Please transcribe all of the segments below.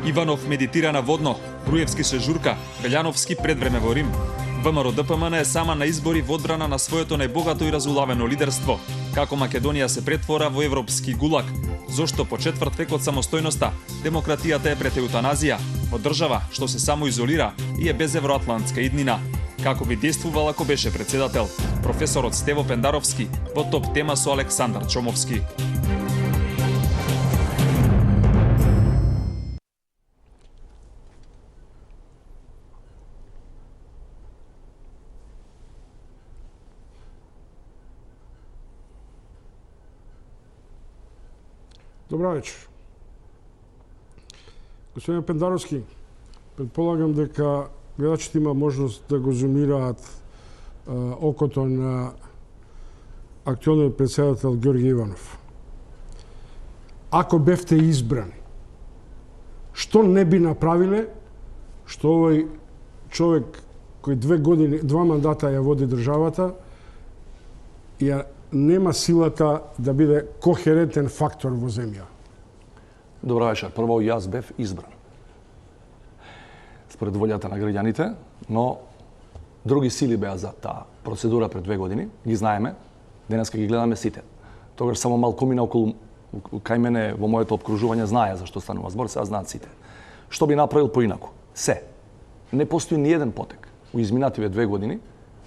Иванов медитира на водно, Груевски се журка, Белјановски пред време во Рим. ВМРО ДПМН е сама на избори во одбрана на своето најбогато и разулавено лидерство. Како Македонија се претвора во европски гулаг. Зошто по четврт век од самостојноста демократијата е пред еутаназија, во држава што се самоизолира и е без евроатлантска иднина. Како би действувал ако беше председател? Професорот Стево Пендаровски во топ тема со Александар Чомовски. Добра вечер. Господин Пендаровски, предполагам дека гледачите има можност да го зумираат окото на актуелниот председател Ѓорѓе Иванов. Ако бевте избрани, што не би направиле што овој човек кој 2 години, 2 мандата ја води државата, ја нема силата да биде кохерентен фактор во земја? Добра вечер. Прво, јас бев избран според волјата на граѓаните, но други сили беа за таа процедура пред 2 години. Ги знаеме. Денеска ги гледаме сите. Тогаш само малкумина околу кај мене во моето обкружување знае зашто станува збор, сега знаат сите. Што би направил поинаку? Се. Не постои ни еден потек у изминативе 2 години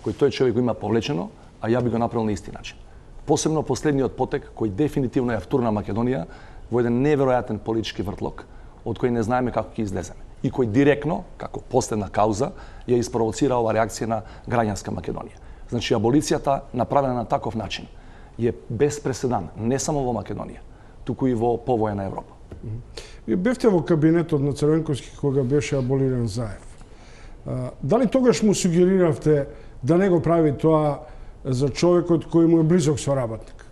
кој тој човек го има повлечено, а ја би го направил на исти начин. Посебно последниот потек кој дефинитивно ја втурна Македонија во еден неверојатен политички вртлок од кој не знаеме како ќе излеземе и кој директно, како последна кауза, ја испровоцира ова реакција на граѓанска Македонија. Значи, аболицијата направена на таков начин е без преседан, не само во Македонија, туку и во повојна Европа. Вие бевте во кабинетот на Црвенковски кога беше аболиран Заев. Дали тогаш му сугериравте да не го прави тоа за човекот кој му е близок соработник?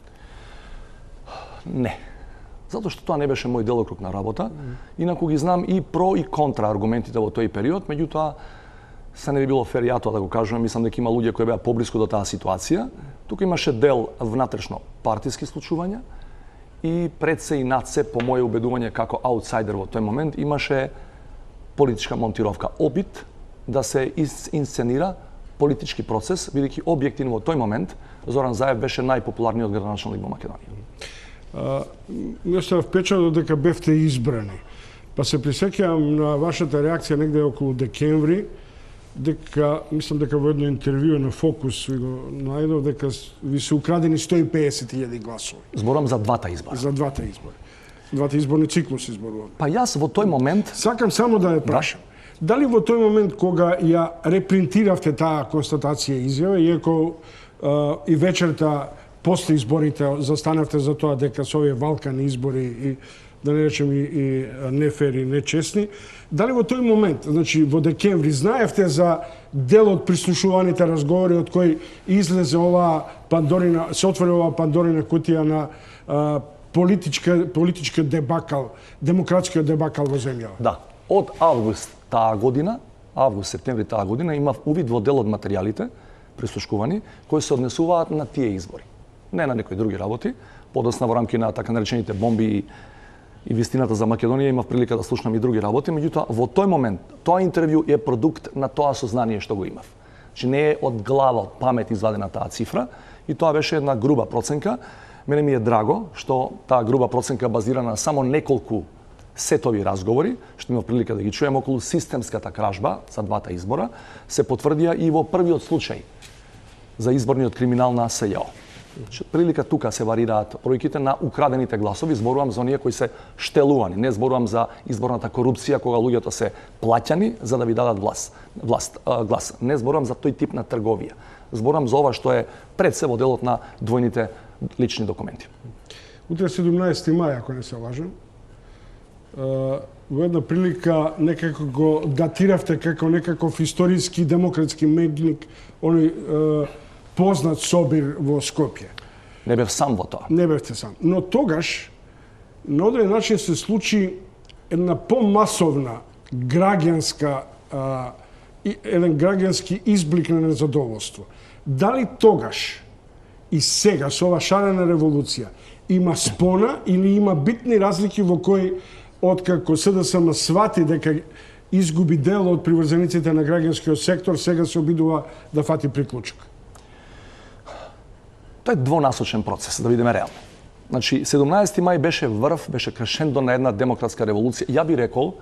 Не. Затоа што тоа не беше мој делокруг на работа. Инаку ги знам и про и контра аргументите во тој период, меѓутоа се не би било фер ја тоа да го кажувам. Мислам дека има луѓе кои беа поблиску до таа ситуација. Тука имаше дел внатрешно партиски случувања и пред се и над се, по моје убедување како аутсайдер во тој момент, имаше политичка монтировка, обид да се инсценира политички процес, бидејќи објективно во тој момент Зоран Заев беше најпопуларниот градоначалник во Македонија. Ми оставав впечаток дека бевте избрани. Па се присеќавам на вашата реакција негде околу декември, дека, мислам дека во едно интервју на Фокус ви го најдов, дека ви се украдени 150.000 гласови. Зборам за двата избора. За двата избори. Двата изборни циклуси зборувам. Па јас во тој момент... Сакам само да ја прашам. Дали во тој момент кога ја репринтиравте таа констатација и изјава, иако и вечерта после изборите застанавте за тоа дека со овие валкани избори и да не речем и нефери, нечестни, дали во тој момент, значи во декември, знаевте за дел од прислушуваните разговори од кој излезе оваа Пандорина, се отвори оваа Пандорина кутија на политичка дебакал, демократскиот дебакал во земјава? Да. Од август таа година, август-септември таа година, имав увид во дел од материјалите, прислушкувани, кои се однесуваат на тие избори. Не на некои други работи. Подосна во рамки на така наречените бомби и вистината за Македонија имав прилика да слушнам и други работи, меѓутоа во тој момент тоа интервју е продукт на тоа сознание што го имав. Значи не е од глава, од памет извадена таа цифра и тоа беше една груба проценка. Мене ми е драго што таа груба проценка базирана на само неколку сетови разговори, што имав прилика да ги чуем околу системската кражба за двата избора, се потврдија и во првиот случај за изборниот криминал на СЈО. Прилика тука се варираат бројките на украдените гласови, зборувам за оние кои се штелувани, не зборувам за изборната корупција кога луѓето се плаќани за да ви дадат глас. Не зборувам за тој тип на трговија. Зборувам за ова што е пред се во делот на двојните лични документи. Утре 17 мај, ако не се лажам, во една прилика некако го датиравте како некаков историски демократски мегник, оној познат собир во Скопје. Не бев сам во тоа. Не бевте сам. Но тогаш, на одреден начин се случи една помасовна граѓанска, еден граѓански изблик на незадоволство. Дали тогаш и сега со ова шарена револуција има спона или има битни разлики во кои откако СДСМ свати дека изгуби дел од приврзениците на граѓанскиот сектор, сега се обидува да фати приклучок? Тоа е двонасочен процес, да бидеме реални. Значи, 17. мај беше врв, беше крешендо на една демократска револуција. Ја би рекол,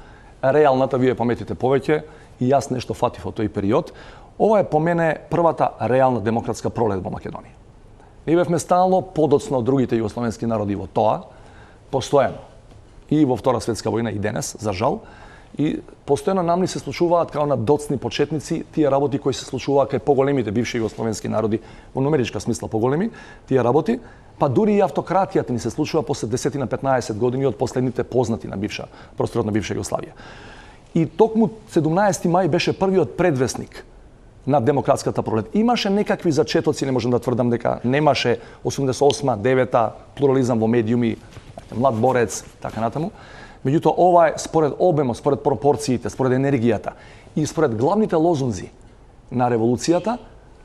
реалната, вие паметите повеќе, и јас нешто фатив од тој период. Ова е по мене првата реална демократска пролет во Македонија. Ние бевме стално подоцна од другите југословенски народи во тоа, постојано. И во Втора светска војна и денес, за жал. И постојано нам ни се случуваат као на доцни почетници тие работи кои се случуваат кај поголемите бивши југословенски народи, во нумеричка смисла поголеми, тие работи, па дури и автократијата ни се случува после 10 на 15 години од последните познати на бивша просторот на бивша Југославија. И токму 17. мај беше првиот предвесник на демократската пролет. Имаше некакви зачетоци, не можам да тврдам дека немаше 88, 9 плурализам во медиуми, млад борец, така натаму. Меѓутоа, ова е според обемот, според пропорциите, според енергијата и според главните лозунзи на револуцијата,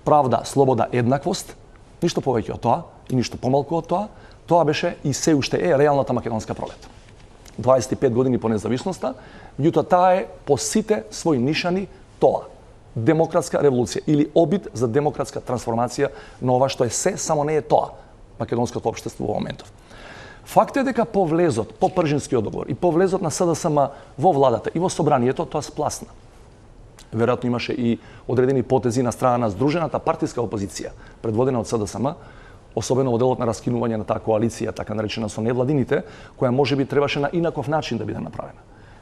правда, слобода, еднаквост, ништо повеќе од тоа и ништо помалку од тоа, тоа беше и се уште е реалната македонска пролет. 25 години по независноста, меѓутоа таа е по сите своји нишани тоа. Демократска револуција или обид за демократска трансформација на ова што е се, само не е тоа, македонското општество во моментов. Факт е дека по влезот, по Пржинскиот договор и по влезот на СДСМ во владата и во собранието, тоа спласна. Веројатно имаше и одредени потези на страна на здружената партиска опозиција, предводена од СДСМ, особено во делот на раскинување на таа коалиција, така наречена со невладините, која можеби требаше на инаков начин да биде направена.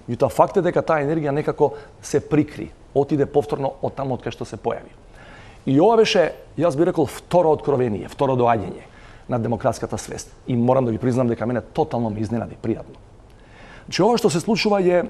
Меѓутоа факт е дека таа енергија некако се прикри, отиде повторно од таму од кај што се појави. И ова беше, јас би рекол, второ откровение, второ доаѓање на демократската свест. И морам да ви признам дека мене тотално ме изненади, пријатно. Значи, ова што се случува е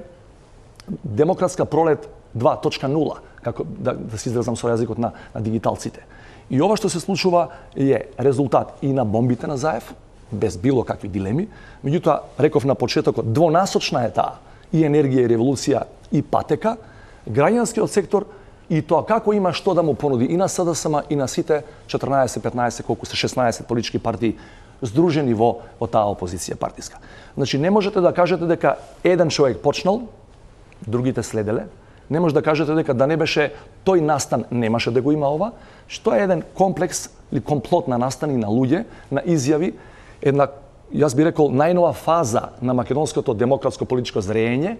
демократска пролет 2.0, како да се изразам со јазикот на дигиталците. И ова што се случува е резултат и на бомбите на Заев, без било какви дилеми. Меѓутоа, реков на почетокот, двонасочна е таа и енергија, и револуција, и патека, граѓанскиот сектор, и тоа како има што да му понуди и на СДСМ и на сите 14-15, колку се 16 политички партии здружени во таа опозиција партиска. Значи, не можете да кажете дека еден човек почнал, другите следеле. Не може да кажете дека да не беше тој настан, немаше да го има ова, што е еден комплекс или комплот на настани на луѓе, на изјави, една, јас би рекол, најнова фаза на македонското демократско политичко зреење,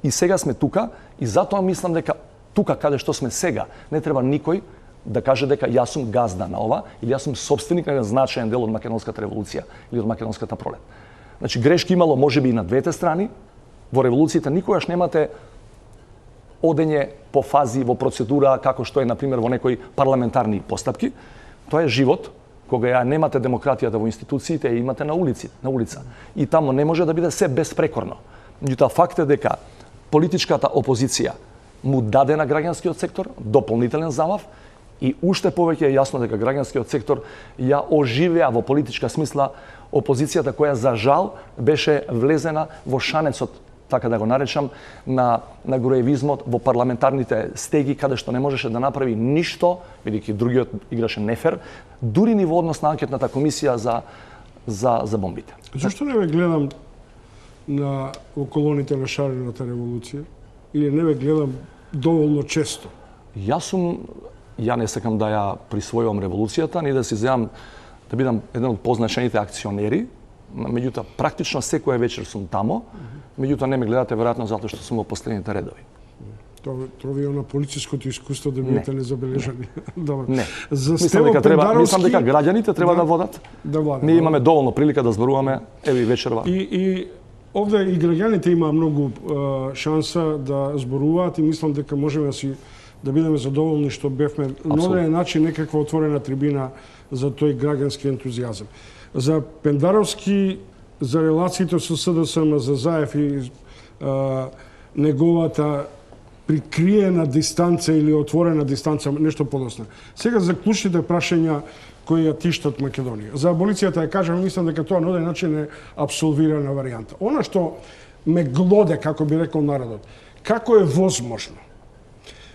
и сега сме тука, и затоа мислам дека тука каде што сме сега, не треба никој да каже дека јас сум газда на ова или јас сум собственик на еден значаен дел од македонската револуција или од македонската пролет. Значи, грешки имало можеби и на двете страни. Во револуцијата никогаш немате одење по фази, во процедура, како што е, например, во некои парламентарни постапки. Тоа е живот, кога ја немате демократијата во институциите, и имате на улица. И таму не може да биде се безпрекорно. Меѓутоа, факт е дека политичката опозиција му даде на граѓанскиот сектор дополнителен замав и уште повеќе е јасно дека граѓанскиот сектор ја оживеа во политичка смисла опозицијата која за жал беше влезена во шанецот, така да го наречам, на груевизмот во парламентарните стеги, каде што не можеше да направи ништо, бидејќи другиот играше нефер, дури ни во однос на анкетната комисија за бомбите. Зошто не ве гледам на околоните на шарената револуција? Или не ве гледам доволно често? Ја не сакам да ја присвојувам револуцијата, ни да си земам да бидам еден од позначените акционери, меѓутоа практично секоја вечер сум тамо, меѓутоа не ме гледате веројатно затоа што сум во последните редови. Тоа ви е на полициското искуство да бидете незабележани. Добро. Не. Мислам дека граѓаните треба да водат. Ние имаме доволно прилика да зборуваме, еве и вечерва. И овде и граѓаните има многу шанса да зборуваат и мислам дека можеме да бидеме задоволни што бевме на одреден начин некаква отворена трибина за тој граѓански ентузијазам. За Пендаровски, за релациите со СДСМ, за Заев и неговата прикриена дистанца или отворена дистанца, нешто подоцна. Сега за клучните прашања кои ја тиштат Македонија. За аболицијата ја кажам, мислам дека тоа на одреден начин е абсолвирана варијанта. Она што ме глоде, како би рекол народот, како е возможно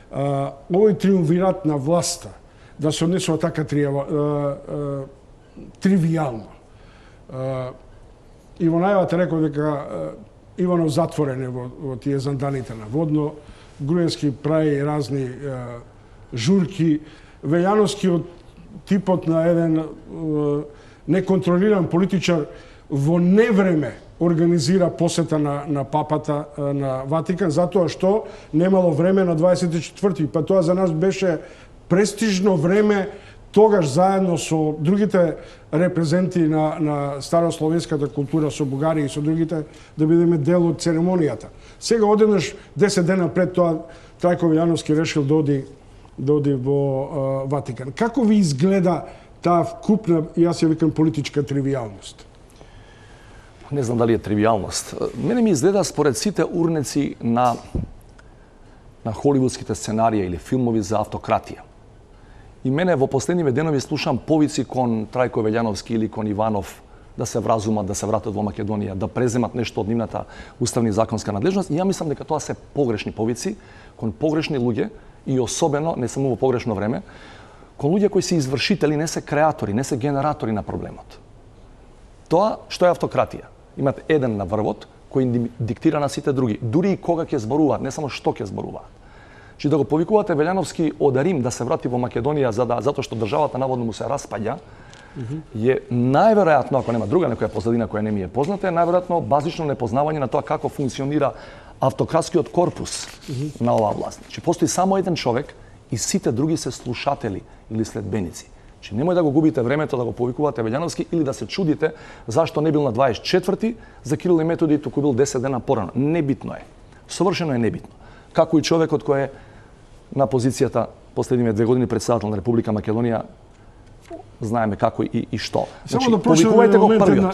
овој триумвират на власта да се однесува така тривијално. И во најавата рекол дека Иванов затворен е во тие занданите на Водно, Груевски прави разни журки, Велјановски од типот на еден неконтролиран политичар во невреме организира посета на папата на Ватикан, затоа што немало време на 24-ти. Па тоа за нас беше престижно време, тогаш заедно со другите репрезенти на старословенската култура, со Бугарија и со другите, да бидеме дел од церемонијата. Сега одеднаш 10 дена пред тоа Трајко Велјановски решил да оди во Ватикан. Како ви изгледа таа вкупна, јас ја викам, политичка тривијалност? Не знам дали е тривијалност. Мене ми изгледа според сите урнеци на холивудските сценарија или филмови за автократија. И мене во последниве денови слушам повици кон Трајко Велјановски или кон Иванов да се вразумат, да се вратат во Македонија, да преземат нешто од нивната уставна и законска надлежност. И ја мислам дека тоа се погрешни повици кон погрешни луѓе и особено, не само во погрешно време, кон луѓе кои се извршители, не се креатори, не се генератори на проблемот. Тоа што е автократија. Имат еден на врвот кој диктира на сите други, дури и кога ќе зборуваат, не само што ќе зборуваат. Че да го повикувате Велјановски од Рим да се врати во Македонија затоа што државата наводно му се распаѓа, е најверојатно, ако нема друга некоја позадина која не ми е позната, е најверојатно базично непознавање на тоа како функционира автократскиот корпус на оваа власт. Че постои само еден човек и сите други се слушатели или следбеници. Че немој да го губите времето да го повикувате Велјановски или да се чудите зашто не бил на 24-ти за Кирил и Методи, туку бил 10 дена порано. Небитно е. Совршено е небитно. Како и човекот кој е на позицијата последниве 2 години председател на Република Македонија, знаеме како и што. Само да почнеме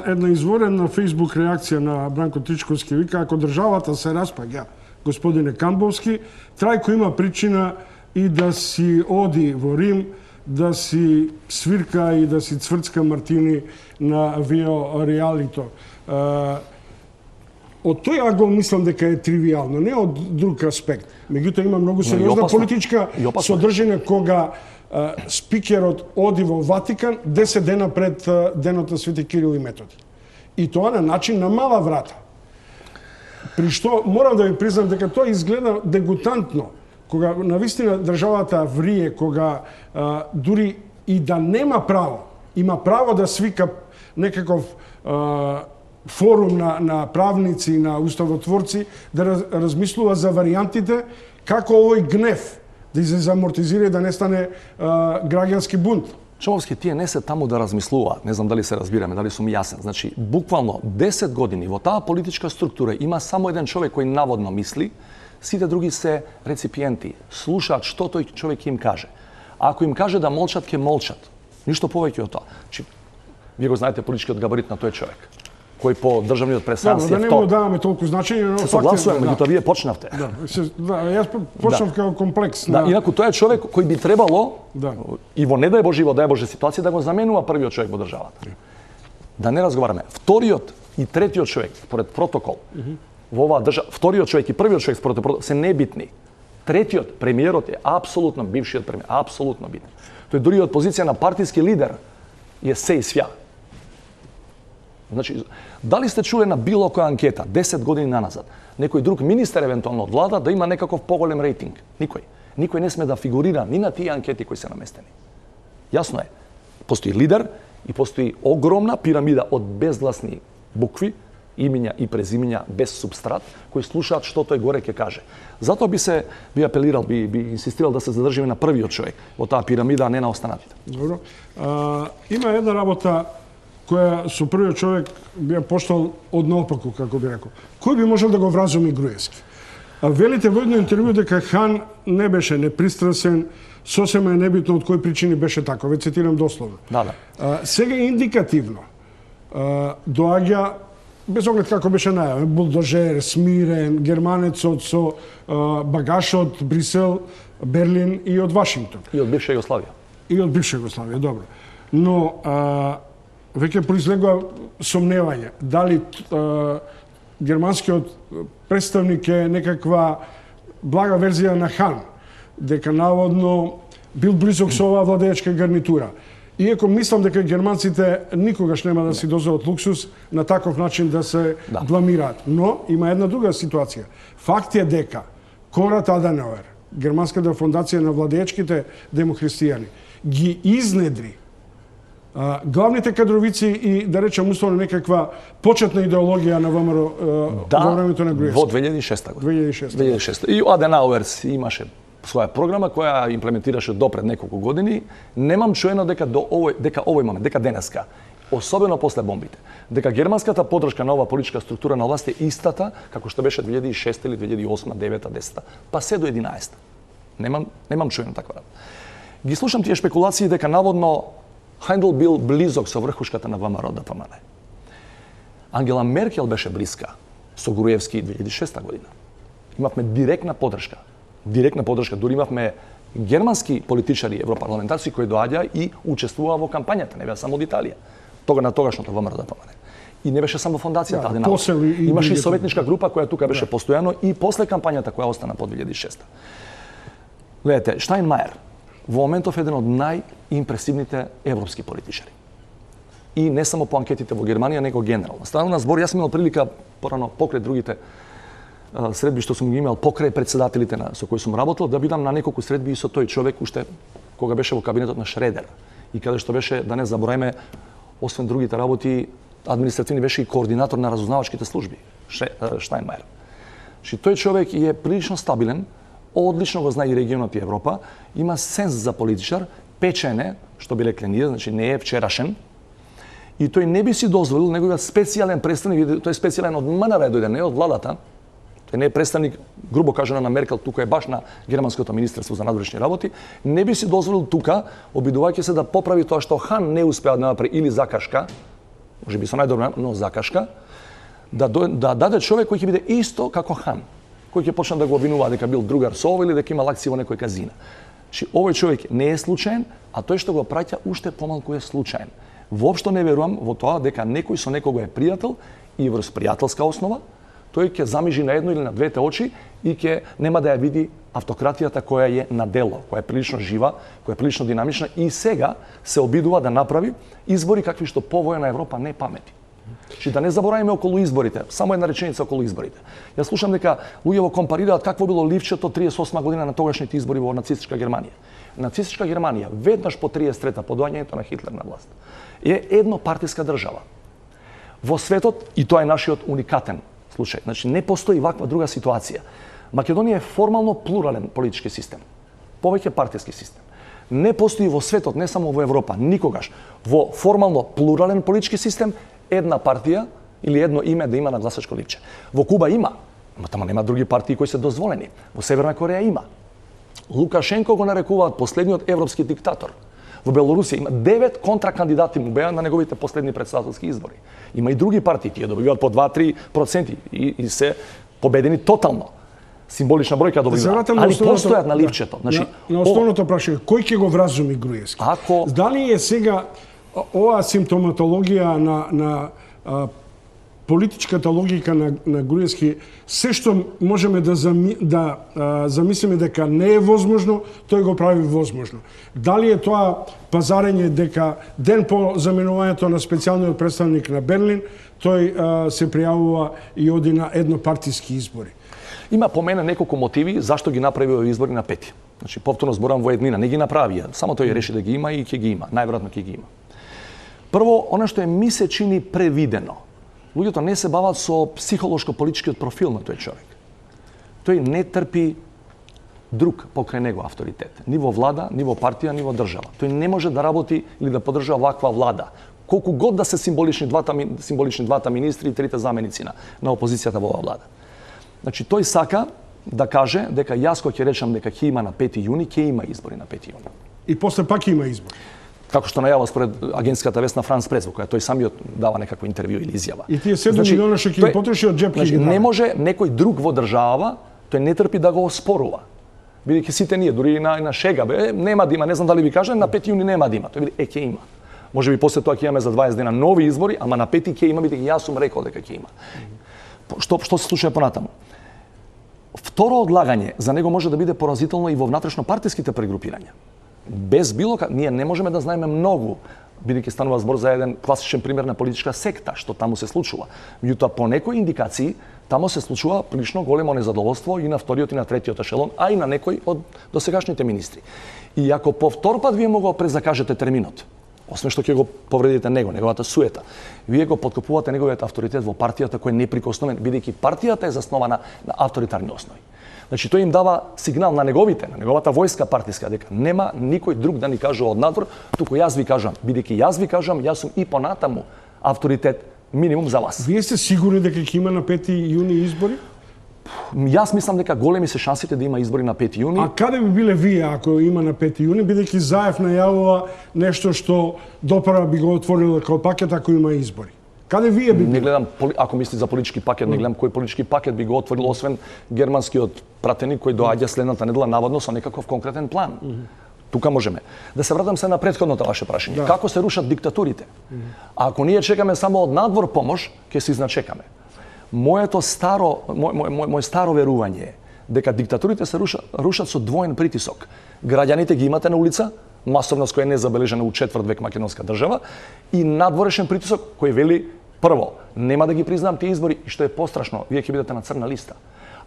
една изворена Facebook реакција на Бранко Тричковски, вика, ако државата се распаѓа, господине Камбовски, Трајко има причина и да си оди во Рим, да си свирка и да си цврцка мартини на Вио Реалито. Од тој агол мислам дека е тривијално, не од друг аспект. Меѓутоа има многу сериозна политичка содржина кога спикерот оди во Ватикан 10 дена пред денот на Свети Кирил и Методи. И тоа на начин на мала врата. При што морам да ви признам дека тоа изгледа дегутантно, кога навистина државата врие, кога дури и да нема право, има право да свика некаков форум на правници, на уставотворци, да размислува за варијантите како овој гнев да се амортизира и да не стане граѓански бунт. Чововски, тие не се таму да размислуваат, не знам дали се разбираме, дали сум јасен. Значи, буквално 10 години во таа политичка структура има само еден човек кој наводно мисли, сите други се реципиенти, слушаат што тој човек им каже. Ако им каже да молчат, ќе молчат. Ништо повеќе од тоа. Значи, вие го знаете политичкиот габарит на тој човек, кој по државниот пресанс е да не му даваме толку значење, но согласувам, меѓутоа вие почнавте. Да, јас почнав како комплекс. Да, инаку тоа е човек кој би требало и во не дај Боже, во дај Боже ситуација да го заменува првиот човек во државата. Да не разговараме. Вториот и третиот човек според протокол во оваа држава, вториот човек и првиот човек според протокол се небитни. Третиот, премиерот е апсолутно бившиот премиер, апсолутно битен. Тој дури од позиција на партиски лидер е се и свја. Значи, дали сте чуле на било која анкета 10 години наназад, некој друг министер евентуално од влада да има некаков поголем рейтинг? Никој. Никој не сме да фигурира ни на тие анкети кои се наместени. Јасно е. Постои лидер и постои огромна пирамида од безгласни букви, имиња и презимиња без субстрат, кои слушаат што тој горе ќе каже. Затоа би апелирал, би инсистирал да се задржиме на првиот човек во таа пирамида, а не на останатите. Добро. Има една работа која со првиот човек би ја поштал од наопаку, како би рекол. Кој би можел да го вразуми Груевски? Велите во едно интервју дека Хан не беше непристрасен, сосема е небитно од кои причини беше така, ве цитирам дословно. Да. Сега индикативно доаѓа, без оглед како беше најавен, булдожер, смирен, германецот со багаж од Брисел, Берлин и од Вашингтон. И од бивша Југославија. И од бивша Југославија, добро. Но веќе произлегува сомневање дали германскиот представник е некаква блага верзија на Хан, дека наводно бил близок со оваа владеечка гарнитура. Иако мислам дека германците никогаш нема да си дозволат луксус на таков начин да се бламираат. Но има една друга ситуација. Факт е дека Конрад Аденауер, германската фондација на владеечките демохристијани, ги изнедри главните кадровици и, да речем, условно некаква почетна идеологија на ВМРО во времето на Груевски. Во 2006 година. 2006. И Аденауер имаше своја програма која имплементираше до пред неколку години. Немам чуено дека овој момент, дека денеска, особено после бомбите, дека германската поддршка на оваа политичка структура на власт е истата како што беше 2006 или 2008, 2009, 2010, па се до 2011. Немам чуено таква работа. Ги слушам тие шпекулации дека наводно Хайндел бил близок со врхушката на ВМРО ДПМН. Ангела Меркел беше блиска со Груевски 2006 година. Имавме директна поддршка. Дури имавме германски политичари, европарламентарци кои доаѓа и учествуваа во кампањата, не беа само од Италија. Тога на тогашното ВМРО ДПМН. И не беше само фондацијата Аденауер. Имаше и советничка група која тука беше постојано и после кампањата која остана по 2006. Гледате, Штајнмајер во моментов еден од најимпресивните европски политичари. И не само по анкетите во Германија, него генерално. Ставам на збор, јас имал прилика порано покрај другите средби што сум ги имал покрај председателите со кои сум работел, да бидам на неколку средби и со тој човек уште кога беше во кабинетот на Шредер. И каде што беше, да не заборајме, освен другите работи, административни беше и координатор на разузнавачките служби, Штајнмајер. Тој човек е прилично стабилен, одлично го знае и регионот и Европа, има сенс за политичар, печене, што би рекле ние, значи не е вчерашен, и тој не би си дозволил неговиот специјален представник, тој е специјален од МНР дојде, не од владата, тој не е представник, грубо кажано, на Меркел, тука е баш на Германското министерство за надворешни работи, не би си дозволил тука, обидувајќи се да поправи тоа што Хан не успеа да направи или закашка, може би со најдобро, но закашка, да даде човек кој ќе биде исто како Хан, кој ќе почне да го обвинува дека бил другар со овој или дека имал акција во некој казина. Овој човек не е случаен, а тој што го праќа уште помалку е случаен. Воопшто не верувам во тоа дека некој со некого е пријател и врз пријателска основа, тој ќе замижи на едно или на двете очи и ќе нема да ја види автократијата која е на дело, која е прилично жива, која е прилично динамична и сега се обидува да направи избори какви што по војна Европа не памети. Да не забораваме околу изборите, само една реченица околу изборите. Јас слушам дека луѓе во компарираат какво било ливчето 38 година на тогашните избори во нацистичка Германија. Нацистичка Германија веднаш по 33-та по доаѓањето на Хитлер на власт е еднопартиска држава. Во светот, и тоа е нашиот уникатен случај, значи не постои ваква друга ситуација. Македонија е формално плурален политички систем, повеќе партиски систем. Не постои во светот, не само во Европа, никогаш во формално плурален политички систем една партија или едно име да има на гласачко ливче. Во Куба има, но таму нема други партии кои се дозволени. Во Северна Кореја има. Лукашенко го нарекуваат последниот европски диктатор. Во Белорусија има 9 контракандидати му беа на неговите последни претседателски избори. Има и други партии, тие добиваат по 2-3% и се победени тотално. Символична бројка добиваат, али постојат на ливчето. Значи, на основното прашање, кој ќе го вразуми Груевски? Дали е сега оваа симптоматологија на политичката логика на Груевски, се што можеме да замислиме дека не е возможно, тој го прави возможно. Дали е тоа пазарење дека ден по заменувањето на специјалниот представник на Берлин, тој се пријавува и оди на еднопартиски избори? Има по мене неколку мотиви зашто ги направи овие избори на 5. Значи, повторно зборам во еднина, не ги направија, само тој реши да ги има и ќе ги има, најверојатно ќе ги има. Прво, она што ми се чини превидено, луѓето не се бават со психолошко-политичкиот профил на тој човек. Тој не трпи друг покрај него авторитет. Ни во влада, ни во партија, ни во држава. Тој не може да работи или да поддржува ваква влада. Колку год да се символични двата министри и трите заменици на опозицијата во оваа влада. Значи, тој сака да каже дека јас кој ќе речам дека ќе има на 5 јуни, ќе има избори на 5 јуни. И после пак има избори. Како што најава според агентската вест на Франс Прес, во која тој самиот дава некакво интервју или изјава. И тие 7 милиона што ќе потроши од џепки. Значи, не може некој друг во држава, тој не трпи да го оспорува. Бидејќи сите ние, дури и на шега, нема да има, не знам дали ви кажа, на 5 јуни нема да има. Тој биде ќе има. Може би после тоа ќе имаме за 20 дена нови избори, ама на 5 ќе има, бидејќи јас сум рекол дека ќе има. Што се случува понатаму? Второ одлагање за него може да биде поразително и во внатрешно партиските прегрупирања. без ние не можеме да знаеме многу, бидејќи станува збор за еден класичен пример на политичка секта, што таму се случува. Меѓутоа, по некои индикации, таму се случува прилично големо незадоволство и на вториот и на третиот ешелон, а и на некои од досегашните министри. И ако повтор пат вие го презакажете терминот, освен што ќе го повредите неговата суета, вие го подкопувате неговиот авторитет во партијата кој е неприкосновен, бидејќи партијата е заснована на авторитарни основи. Значи, тој им дава сигнал на неговата војска партиска, дека нема никој друг да ни кажува од надвор, туку јас ви кажам, бидејќи јас ви кажам, јас сум и понатаму авторитет минимум за вас. Вие сте сигурни дека ќе има на 5 јуни избори? Јас мислам дека големи се шансите да има избори на 5 јуни. А каде би биле вие ако има на 5 јуни, бидејќи Заев најавува нешто што допара би го отворило како пакет ако има избори? Каде вие би биле? Не гледам, ако мисли за политички пакет, не гледам кој политички пакет би го отворил, освен германскиот пратеник кој доаѓа следната недела наводно со некаков конкретен план. Тука можеме. Да се вратам се на претходното ваше прашање. Да. Како се рушат диктатурите? А ако ние чекаме само од надвор помош, ќе се изначекаме. Мој старо верување е дека диктатурите се рушат со двоен притисок. Граѓаните ги имате на улица, масовност која не е забележана у четврт век македонска држава, и надворешен притисок кој вели прво, нема да ги признам тие избори и што е пострашно, вие ќе бидете на црна листа.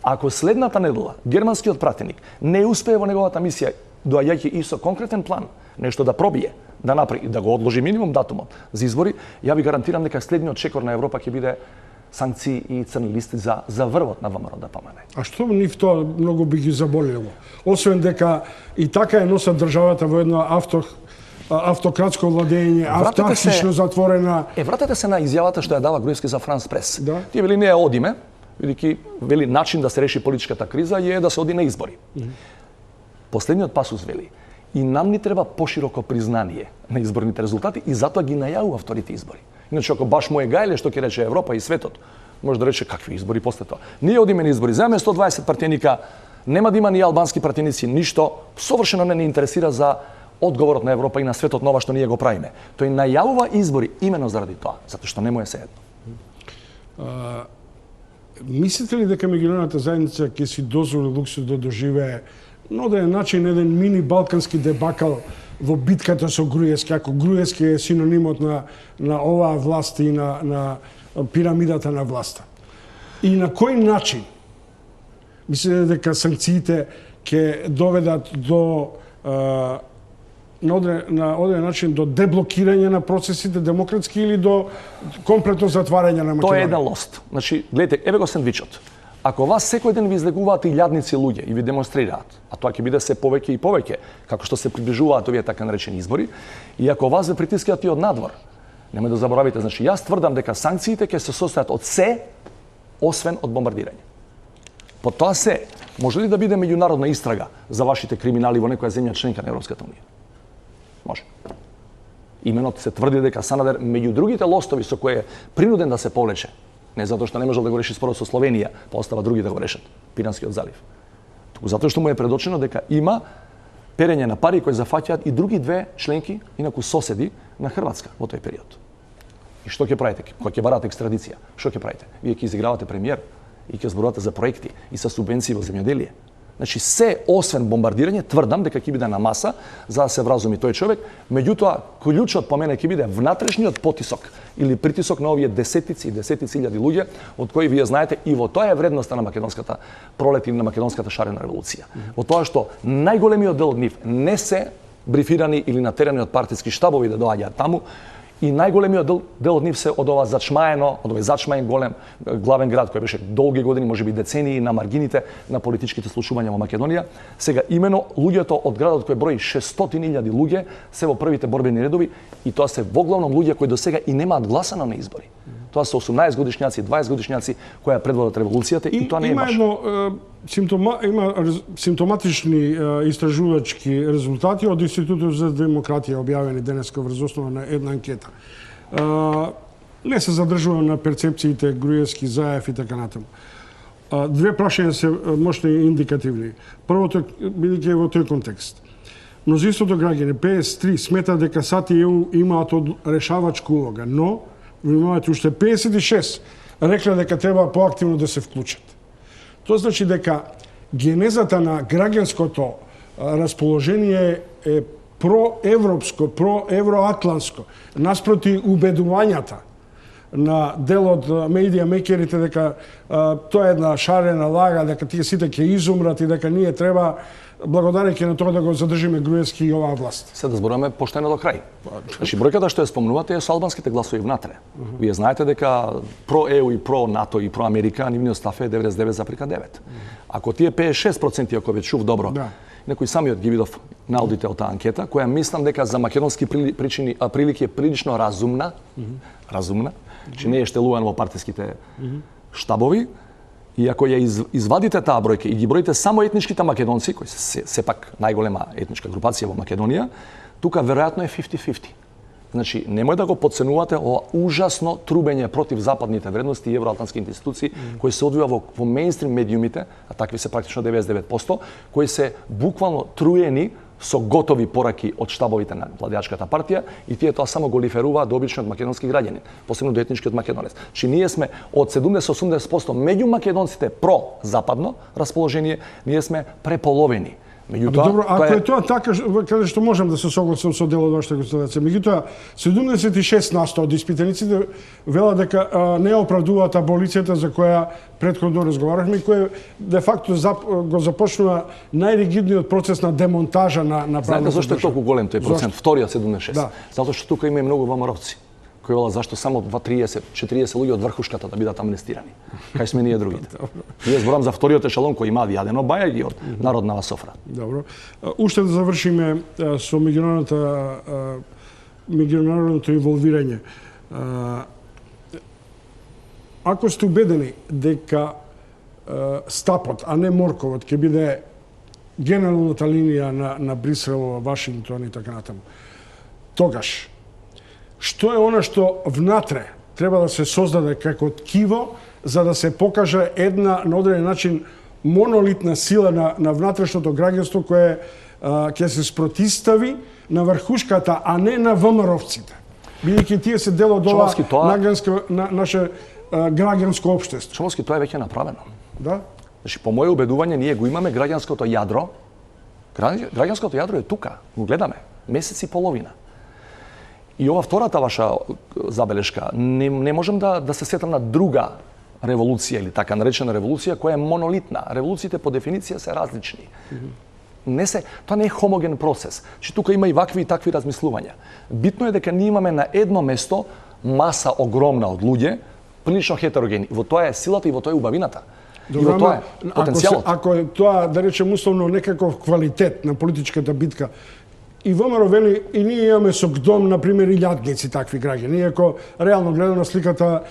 Ако следната недела германскиот пратеник не успее во неговата мисија, доаѓајќи и со конкретен план, нешто да пробие, да направи и да го одложи минимум датумот за избори, ја ви гарантирам дека следниот чекор на Европа ќе биде санкции и црни листи за врвот на ВМРО ДПМН. А што нив тоа многу би ги заболело? Освен дека и така е носат државата во едно автократско владење, автархично затворена. Вратете се на изјавата што ја дава Груевски за Франс Прес. Да. Тие вели не одиме, бидејќи вели начин да се реши политичката криза е да се оди на избори. Последниот пасус вели: и нам ни треба пошироко признание на изборните резултати и затоа ги најавува вторите избори. Иначе ако баш му е гајле што ќе рече Европа и светот, може да рече какви избори после тоа. Ние одиме на избори, земеме 120 партијника, нема да има ни албански партијници, ништо, совршено не ни интересира за одговорот на Европа и на светот на ова што ние го правиме. Тој најавува избори именно заради тоа, затоа што не му е сеедно. Мислите ли дека меѓународната заедница ќе си дозволи луксус да доживее на оден начин еден мини балкански дебакал во битката со Груевски, ако Груевски е синонимот на оваа власт и на пирамидата на власта? И на кој начин мислите дека санкциите ќе доведат до на оден начин до деблокирање на процесите демократски или до комплетно затварање на Македонија? Тоа е еден лост. Значи, гледайте, еве го сендвичот. Ако вас секој ден ви излегуваат илјадници луѓе и ви демонстрираат, а тоа ќе биде се повеќе и повеќе, како што се приближуваат овие така наречени избори, и ако вас ве притискаат и од надвор, нема да заборавите, значи јас тврдам дека санкциите ќе се состојат од се, освен од бомбардирање. По тоа се, може ли да биде меѓународна истрага за вашите криминали во некоја земја членка на Европската унија? Може. Имено се тврди дека Санадер меѓу другите лостови со кои е принуден да се повлече, не затоа што не можел да го реши спорот со Словенија, па остава други да го решат, Пиранскиот залив. Туку затоа што му е предочено дека има перење на пари кои зафаќаат и други две членки, инаку соседи на Хрватска во тој период. И што ќе правите? Кога ќе барате екстрадиција, што ќе правите? Вие ќе изигравате премиер и ќе зборувате за проекти и за субвенции во земјоделие. Значи се освен бомбардирање, тврдам дека ќе биде на маса за да се вразуми тој човек, меѓутоа клучот по мене ќе биде внатрешниот потисок или притисок на овие десетици и десетици илјади луѓе, од кои вие знаете и во тоа е вредноста на македонската пролет или на македонската шарена револуција. Во тоа што најголемиот дел од нив не се брифирани или натерани од партиски штабови да доаѓаат таму, и најголемиот дел од нив се од ова зачмаено, од овој зачмаен голем главен град кој беше долги години, можеби децении на маргините на политичките случувања во Македонија. Сега имено луѓето од градот кој брои 600.000 луѓе се во првите борбени редови и тоа се воглавном луѓе кои досега и немаат гласано на избори. Тоа се 18 годишњаци, 20 годишњаци кои ја предводат револуцијата и тоа не е баш. Има симптоматични истражувачки резултати од Институтот за демократија објавени денеска врз основа на една анкета. Не се задржува на перцепциите Груевски, Заев и така натаму. Две прашања се мощни и индикативни. Првото, бидејќи во тој контекст. Мнозинството граѓани, 53, смета дека САД и ЕУ имаат решавачка улога, но внимавајте, уште 56 рекле дека треба поактивно да се вклучат. Тоа значи дека генезата на граѓанското расположение е проевропско, проевроатланско, наспроти убедувањата на дел од медија мекерите дека тоа е една шарена лага, дека тие сите ќе изумрат и дека ние треба благодарејќи на тоа да го задржиме Груевски и оваа власт. Се да зборуваме поштено до крај. Значи бројката што ја спомнувате е со албанските гласови внатре. Вие знаете дека про ЕУ и про НАТО и про Америка нивниот став е 99,9. Ако тие 56%, ако ве чув добро, некој самиот ги видов наудите од таа анкета, која мислам дека за македонски прилики е прилично разумна, че не е штелуван во партиските штабови, и ако ја извадите таа бројка и ги броите само етничките македонци, кои се сепак најголема етничка групација во Македонија, тука веројатно е 50-50. Значи, немој да го подценувате ова ужасно трубење против западните вредности и евроатлантските институции кои се одвива во мејнстрим медиумите, а такви се практично 99%, кои се буквално труени со готови пораки од штабовите на владеачката партија и тие тоа само го лиферуваат до обичниот македонски граѓанин, посебно до етничкиот македонец. Че ние сме од 70-80% меѓу македонците про западно расположение, ние сме преполовени. Меѓутоа, добро, ако е тоа така, каде што можам да се согласам со дел од вашата констатација, меѓутоа 76% од испитаниците велат дека не оправдуваат аболицијата за која претходно разговарахме и која де факто го започнува најригидниот процес на демонтажа на правната држава. Знаете зашто е толку голем тој процент? Вториот 76. Да. Затоа што тука има и многу ВМРО-вци кои велат зашто само 30-40 луѓе од врхушката да бидат амнестирани. Кај сме ние другите? Ние зборам за вториот ешалон кој има јадено бајаги од народнава софра. Добро. Уште да завршиме со меѓународното инволвирање. Ако сте убедени дека стапот, а не морковот, ќе биде генералната линија на Брисел, Вашингтон и така натаму, тогаш што е она што внатре треба да се создаде како ткиво за да се покаже една на одреден начин монолитна сила на внатрешното граѓанство кое ќе се спротистави на врхушката, а не на ВМРО-вците. Бидејќи тие се дел од ова наше граѓанско општество. Шумовски, тоа е веќе направено. Да? Значи, по моје убедување, ние го имаме граѓанското јадро. Граѓанското јадро е тука, го гледаме, месец и половина. И ова втората ваша забелешка, не можем да се сетам на друга револуција или така наречена револуција која е монолитна. Револуциите по дефиниција се различни. Тоа не е хомоген процес. Че тука има и вакви и такви размислувања. Битно е дека ние имаме на едно место маса огромна од луѓе, прилично хетерогени. Во тоа е силата и во тоа е убавината. И во тоа е потенцијалот. Ако е тоа, да речем условно, некаков квалитет на политичката битка, и ВМРО вели, и ние имаме со ГДОМ, например, илјадници такви граѓани, иако реално гледано сликата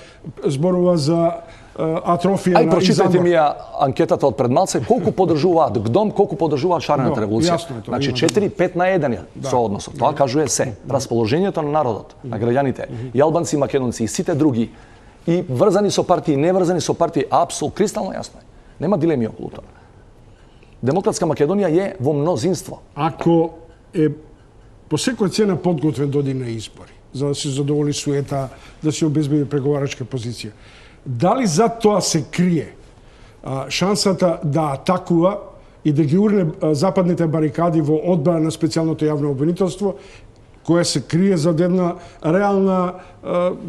зборува за атрофија на прочитајте ми ја анкетата од пред малце, колку поддржуваат ГДОМ, колку поддржуваат шарената револуција. Значи 4-5 на 1 со односот. Тоа кажува се. Расположението на народот, на граѓаните, и албанци, и македонци, и сите други, и врзани со партии, и неврзани со партии, апсолутно кристално јасно е. Нема дилеми околу тоа. Демократска Македонија е во мнозинство. Ако е по секоја цена подготвен доди на избори, за да се задоволи суета, да се обезбеди преговарачка позиција, дали за тоа се крие шансата да атакува и да ги урне западните барикади во одбрана на специјалното јавно обвинителство, која се крие за една реална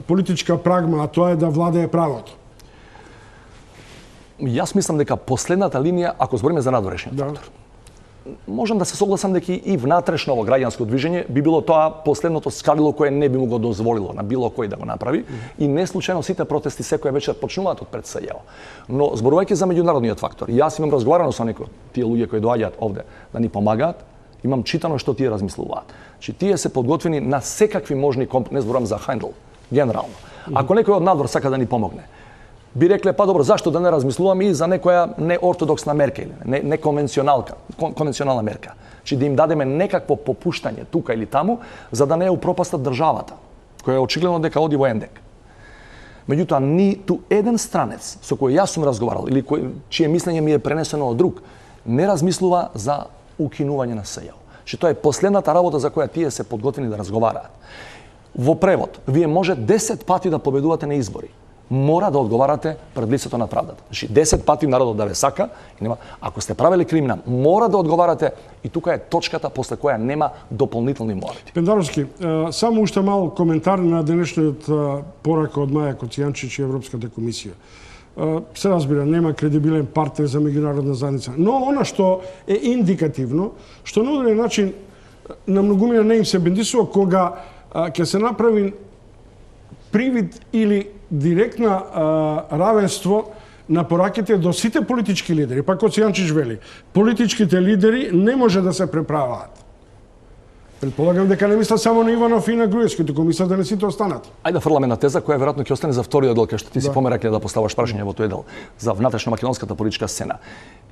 политичка прагма, а тоа е да владее правото? Јас мислам дека последната линија, ако збориме за надворешниот фактор, можам да се согласам дека и внатрешно во граѓанско движење би било тоа последното скалило кое не би му го дозволило на било кој да го направи и не случајно сите протести секоја вечер почнуваат од пред СЈО. Но зборувајќи за меѓународниот фактор, јас имам разговарано со некои тие луѓе кои доаѓаат овде да ни помагаат, имам читано што тие размислуваат. Че тие се подготвени на секакви можни не зборам за Хендл, генерално. Ако некој од надвор сака да ни помогне, би рекле, па добро, зашто да не размислуваме и за некоја неортодоксна мерка или конвенционална мерка. Че да им дадеме некакво попуштање тука или таму, за да не упропастат државата, која е очигледно дека оди во ендек. Меѓутоа, ниту еден странец со кој јас сум разговарал или чие мислење ми е пренесено од друг, не размислува за укинување на СЈО. Че тоа е последната работа за која тие се подготвени да разговараат. Во превод, вие може 10 пати да победувате на избори. мора да одговарате пред лицето на правдата. Значи 10 пати народот да ве сака и нема, ако сте правили криминал, мора да одговарате и тука е точката после која нема дополнителни морати. Пендаровски, само уште мал коментар на денешниот порака од Маја Коцијанчич и Европската комисија. Се разбира, нема кредибилен партнер за меѓународна заедница, но она што е индикативно, што на одреден начин на многумина не им се бендисува кога ќе се направи привид или директна равенство на пораките до сите политички лидери. Па Коцијанчич вели, политичките лидери не може да се преправаат. Предполагам дека не мислат само на Иванов и на Груевски, туку мислат да не сите останат. Ајде да фрламе на теза која веројатно ќе остане за вториот дел, кај што ти си померекли да поставаш прашање во тој дел за внатрешно македонската политичка сцена.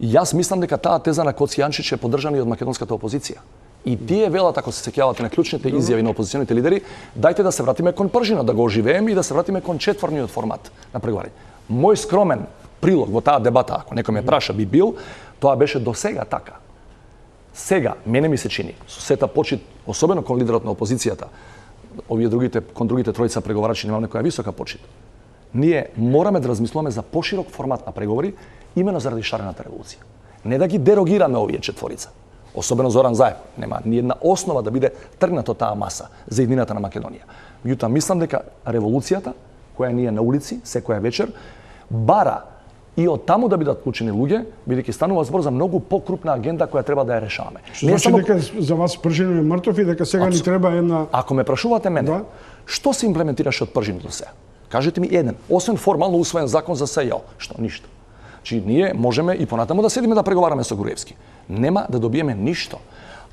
Јас мислам дека таа теза на Коцијанчич е поддржана и од македонската опозиција. И тие велат, ако се сеќавате на клучните изјави на опозиционите лидери, дајте да се вратиме кон пржина, да го оживееме и да се вратиме кон четворниот формат на преговарање. Мој скромен прилог во таа дебата, ако некој ме праша, би бил, тоа беше до сега така. Сега, мене ми се чини, со сета почит, особено кон лидерот на опозицијата, кон другите тројца преговарачи немам некоја висока почит. Ние мораме да размислуваме за поширок формат на преговори, имено заради шарената револуција. Не да ги дерогираме овие четворица. Особено Зоран Заев, нема ни една основа да биде тргнато таа маса за еднината на Македонија. Меѓутоа, мислам дека револуцијата, која ние на улици, секоја вечер, бара и од таму да бидат вклучени луѓе, бидејќи станува збор за многу покрупна агенда која треба да ја решаваме. Што значи дека за вас Пржин е мртов и дека сега ни треба една... Ако ме прашувате мене, што се имплементираше од Пржин до сега? Кажете ми еден, освен формално усвоен закон за СЈО, што ништо. Чи ние можеме и понатаму да седиме да преговараме со Груевски. Нема да добиеме ништо.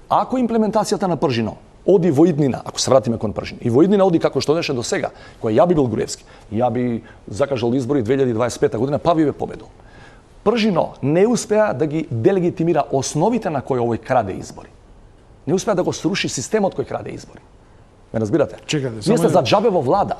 Ако имплементацијата на Пржино оди во иднина, ако се вратиме кон Пржин, и во иднина оди како што одеше до сега, кој ја би бил Груевски, ја би закажал избори 2025 година, па би ве победил. Пржино не успеа да ги делегитимира основите на кои овој краде избори. Не успеа да го сруши системот кој краде избори. Ме разбирате? Чекате, вие сте за џабе во влада.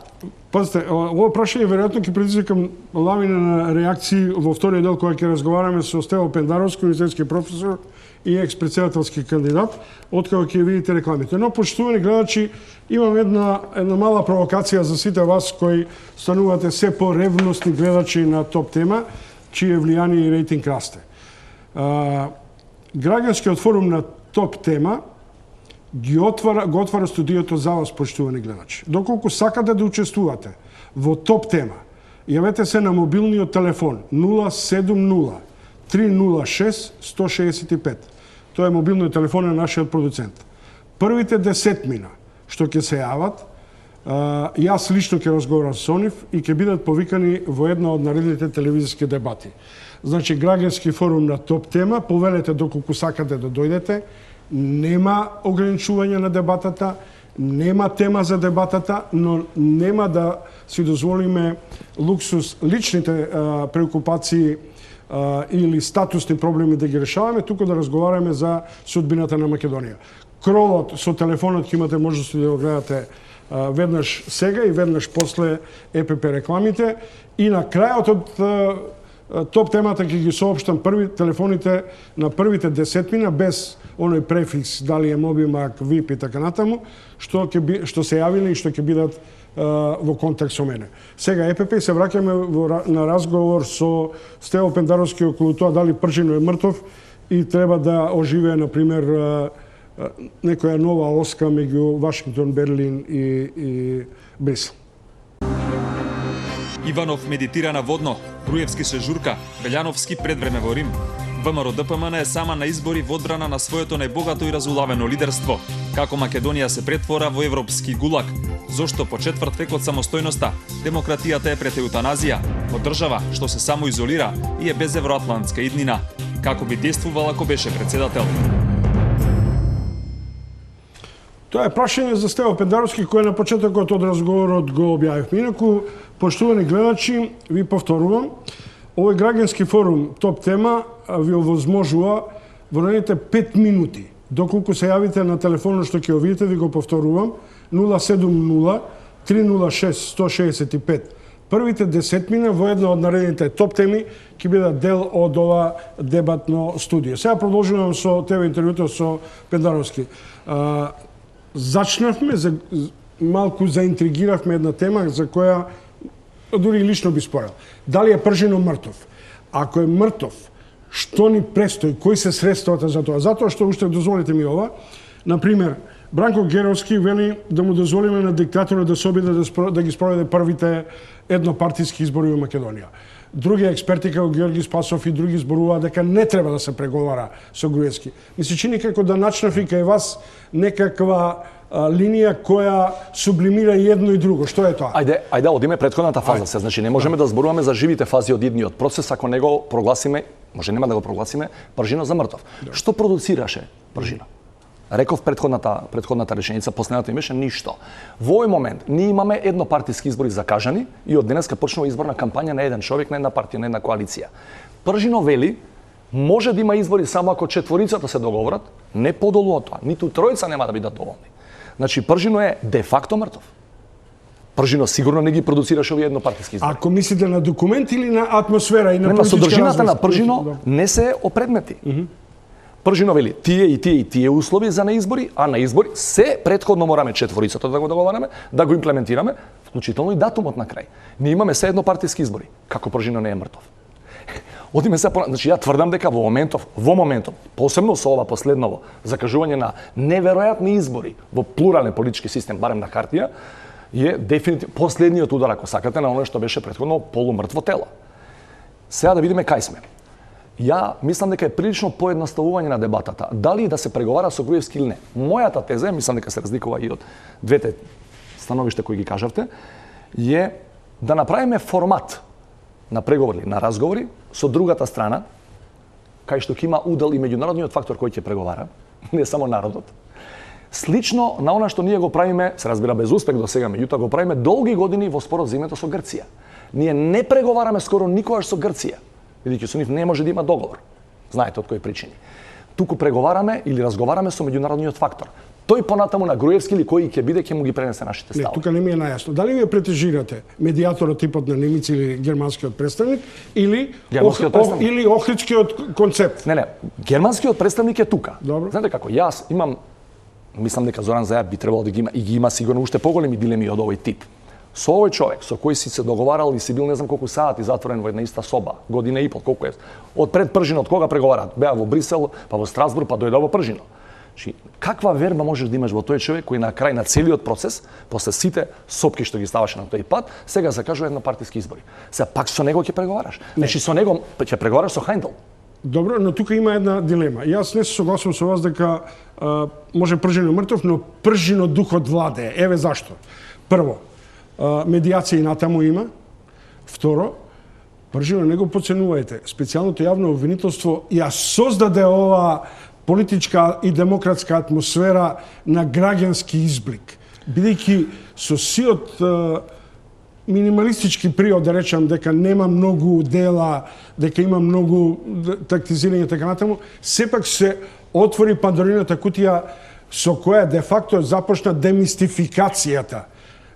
Пазите, ова прашање веројатно ќе предизвикам лавина на реакции во вториот дел кога ќе разговараме со Стево Пендаровски, универзитетски професор и екс-претседателски кандидат, откако ќе видите рекламите. Но, почитувани гледачи, имам една мала провокација за сите вас кои станувате се по-ревностни гледачи на топ тема, чие влијание и рейтинг расте. Граѓанскиот форум на топ тема го отвара студиото за вас, почитувани гледачи. Доколку сакате да учествувате во топ тема, јавете се на мобилниот телефон 070 306 165. Тоа е мобилниот телефон на нашиот продуцент. Првите 10 мина што ќе се јават, јас лично ќе разговарам со нив и ќе бидат повикани во една од наредните телевизиски дебати. Значи, граѓански форум на топ тема, повелете доколку сакате да дојдете, нема ограничување на дебатата, нема тема за дебатата, но нема да си дозволиме луксус личните преокупации или статусни проблеми да ги решаваме, туку да разговараме за судбината на Македонија. Кролот со телефонот ќе имате можност да го гледате веднаш сега и веднаш после ЕПП рекламите и на крајот од топ темата ќе ги соопштам телефоните на првите 10 мина без оној префикс дали е Мобимак, ВИП и така натаму, што се јавиле и што ќе бидат во контакт со мене. Сега ЕПП се враќаме на разговор со Стево Пендаровски околу тоа дали Пржино е мртов и треба да оживее, например, некоја нова оска меѓу Вашингтон, Берлин и Брисел. Иванов медитира наводно, Груевски се журка, Белјановски пред време во Рим. ВМРО ДПМН е сама на избори во одбрана на своето најбогато и разулавено лидерство. Како Македонија се претвора во европски гулаг, зошто по четврт век од самостојноста демократијата е пред еутаназија, од држава што се самоизолира и е без евроатлантска иднина. Како би действувал ако беше председател? Тоа е прашање за Стево Пендаровски кој на почетокот од разговорот го објавивме. Инаку, поштувани гледачи, ви повторувам, овој граѓански форум топ тема ви овозможува во наредните 5 минути. Доколку се јавите на телефонот што ќе го видите, ви го повторувам, 070 306 165. Првите 10 мина во една од наредните топ теми ќе бидат дел од ова дебатно студио. Сега продолжувам со ТВ интервјуто со Пендаровски. Зачнавме, малку заинтригиравме една тема за која дури лично би спорил. Дали е Пржино мртов? Ако е мртов, што ни престои? Кои се средствата за тоа? Затоа што уште дозволите ми ова, например, Бранко Геровски вели да му дозволиме на диктаторот да се обиде да ги спроведе првите еднопартиски избори во Македонија. Други експерти како Георги Спасов и други зборуваат дека не треба да се преговара со Груевски. Ми се чини како да начнафи кај вас некаква линија која сублимира и едно и друго. Што е тоа? Ајде, одиме претходната фаза се. Значи не можеме да зборуваме за живите фази од идниот процес ако не го прогласиме, може нема да го прогласиме Пржино за мртов. Што продуцираше Пржино? Реков претходната реченица, последната им беше ништо. Во овој момент ние имаме еднопартиски избори закажани и од денеска почнува изборна кампања на еден човек, на една партија, на една коалиција. Пржино вели може да има избори само ако четворицата се договорат, не подолу од тоа, ниту тројца нема да бидат доволни. Значи Пржино е де факто мртов. Пржино сигурно не ги продуцираше овие еднопартиски избори. Ако мислите на документ или на атмосфера и на политичка содржината на Пржино не се опредмети. Пржино вели тие услови за на избори, а на избори се претходно мораме четворицата да го договараме, да го имплементираме, вклучително и датумот на крај. Ние имаме се еднопартиски избори, како Пржино не е мртов. Одиме се, значи ја тврдам дека во моментов, посебно со ова последново закажување на неверојатни избори во плурален политички систем, барем на хартија, е дефинитивно последниот удар, ако сакате, на оно што беше претходно полумртво тело. Сега да видиме кај сме. Ја мислам дека е прилично поедноставување на дебатата. Дали да се преговара со Груевски или не. Мојата теза, мислам дека се разликува и од двете становишта кои ги кажавте, е да направиме формат на преговори, на разговори со другата страна, кај што ќе има удел и меѓународниот фактор кој ќе преговара, не само народот. Слично на она што ние го правиме, се разбира без успех до сега, меѓутоа го правиме долги години во спорот за името со Грција. Ние не преговараме скоро никогаш со Грција, бидејќи со нив не може да има договор. Знаете од кои причини. Туку преговараме или разговараме со меѓународниот фактор. Тој понатаму на Груевски или кој ќе биде ќе му ги пренесе нашите ставови. Не, тука не ми е најасно. Дали вие претежирате медијаторот типот на Немиц или германскиот представник или охридскиот концепт? Не, германскиот представник е тука. Добро. Знаете како, јас имам, мислам дека Зоран Зајаб би требало да ги има и ги има сигурно уште поголеми дилеми од овој тип. Со овој човек со кој си се договарал и си бил не знам колку сати затворен во една иста соба, година и пол, колку е. Од пред Пржино, од кога преговараат? Беа во Брисел, па во Страсбург, па дојде во Пржино. Значи, каква верба можеш да имаш во тој човек кој на крај на целиот процес, после сите сопки што ги ставаше на тој пат, сега закажува еднопартиски избори. Сега пак со него ќе преговараш. Значи со него ќе преговараш со Хајндел. Добро, но тука има една дилема. Јас не се согласувам со вас дека може Пржино мртов, но Пржино духот владее. Еве зашто. Прво, медијација и натаму има. Второ, Пржино не го подценувајте. Специјалното јавно обвинителство ја создаде ова политичка и демократска атмосфера на граѓански изблик. Бидејќи со сиот минималистички приод, да речам, дека нема многу дела, дека има многу тактизирање, така натаму, сепак се отвори Пандорината кутија со која де факто започна демистификацијата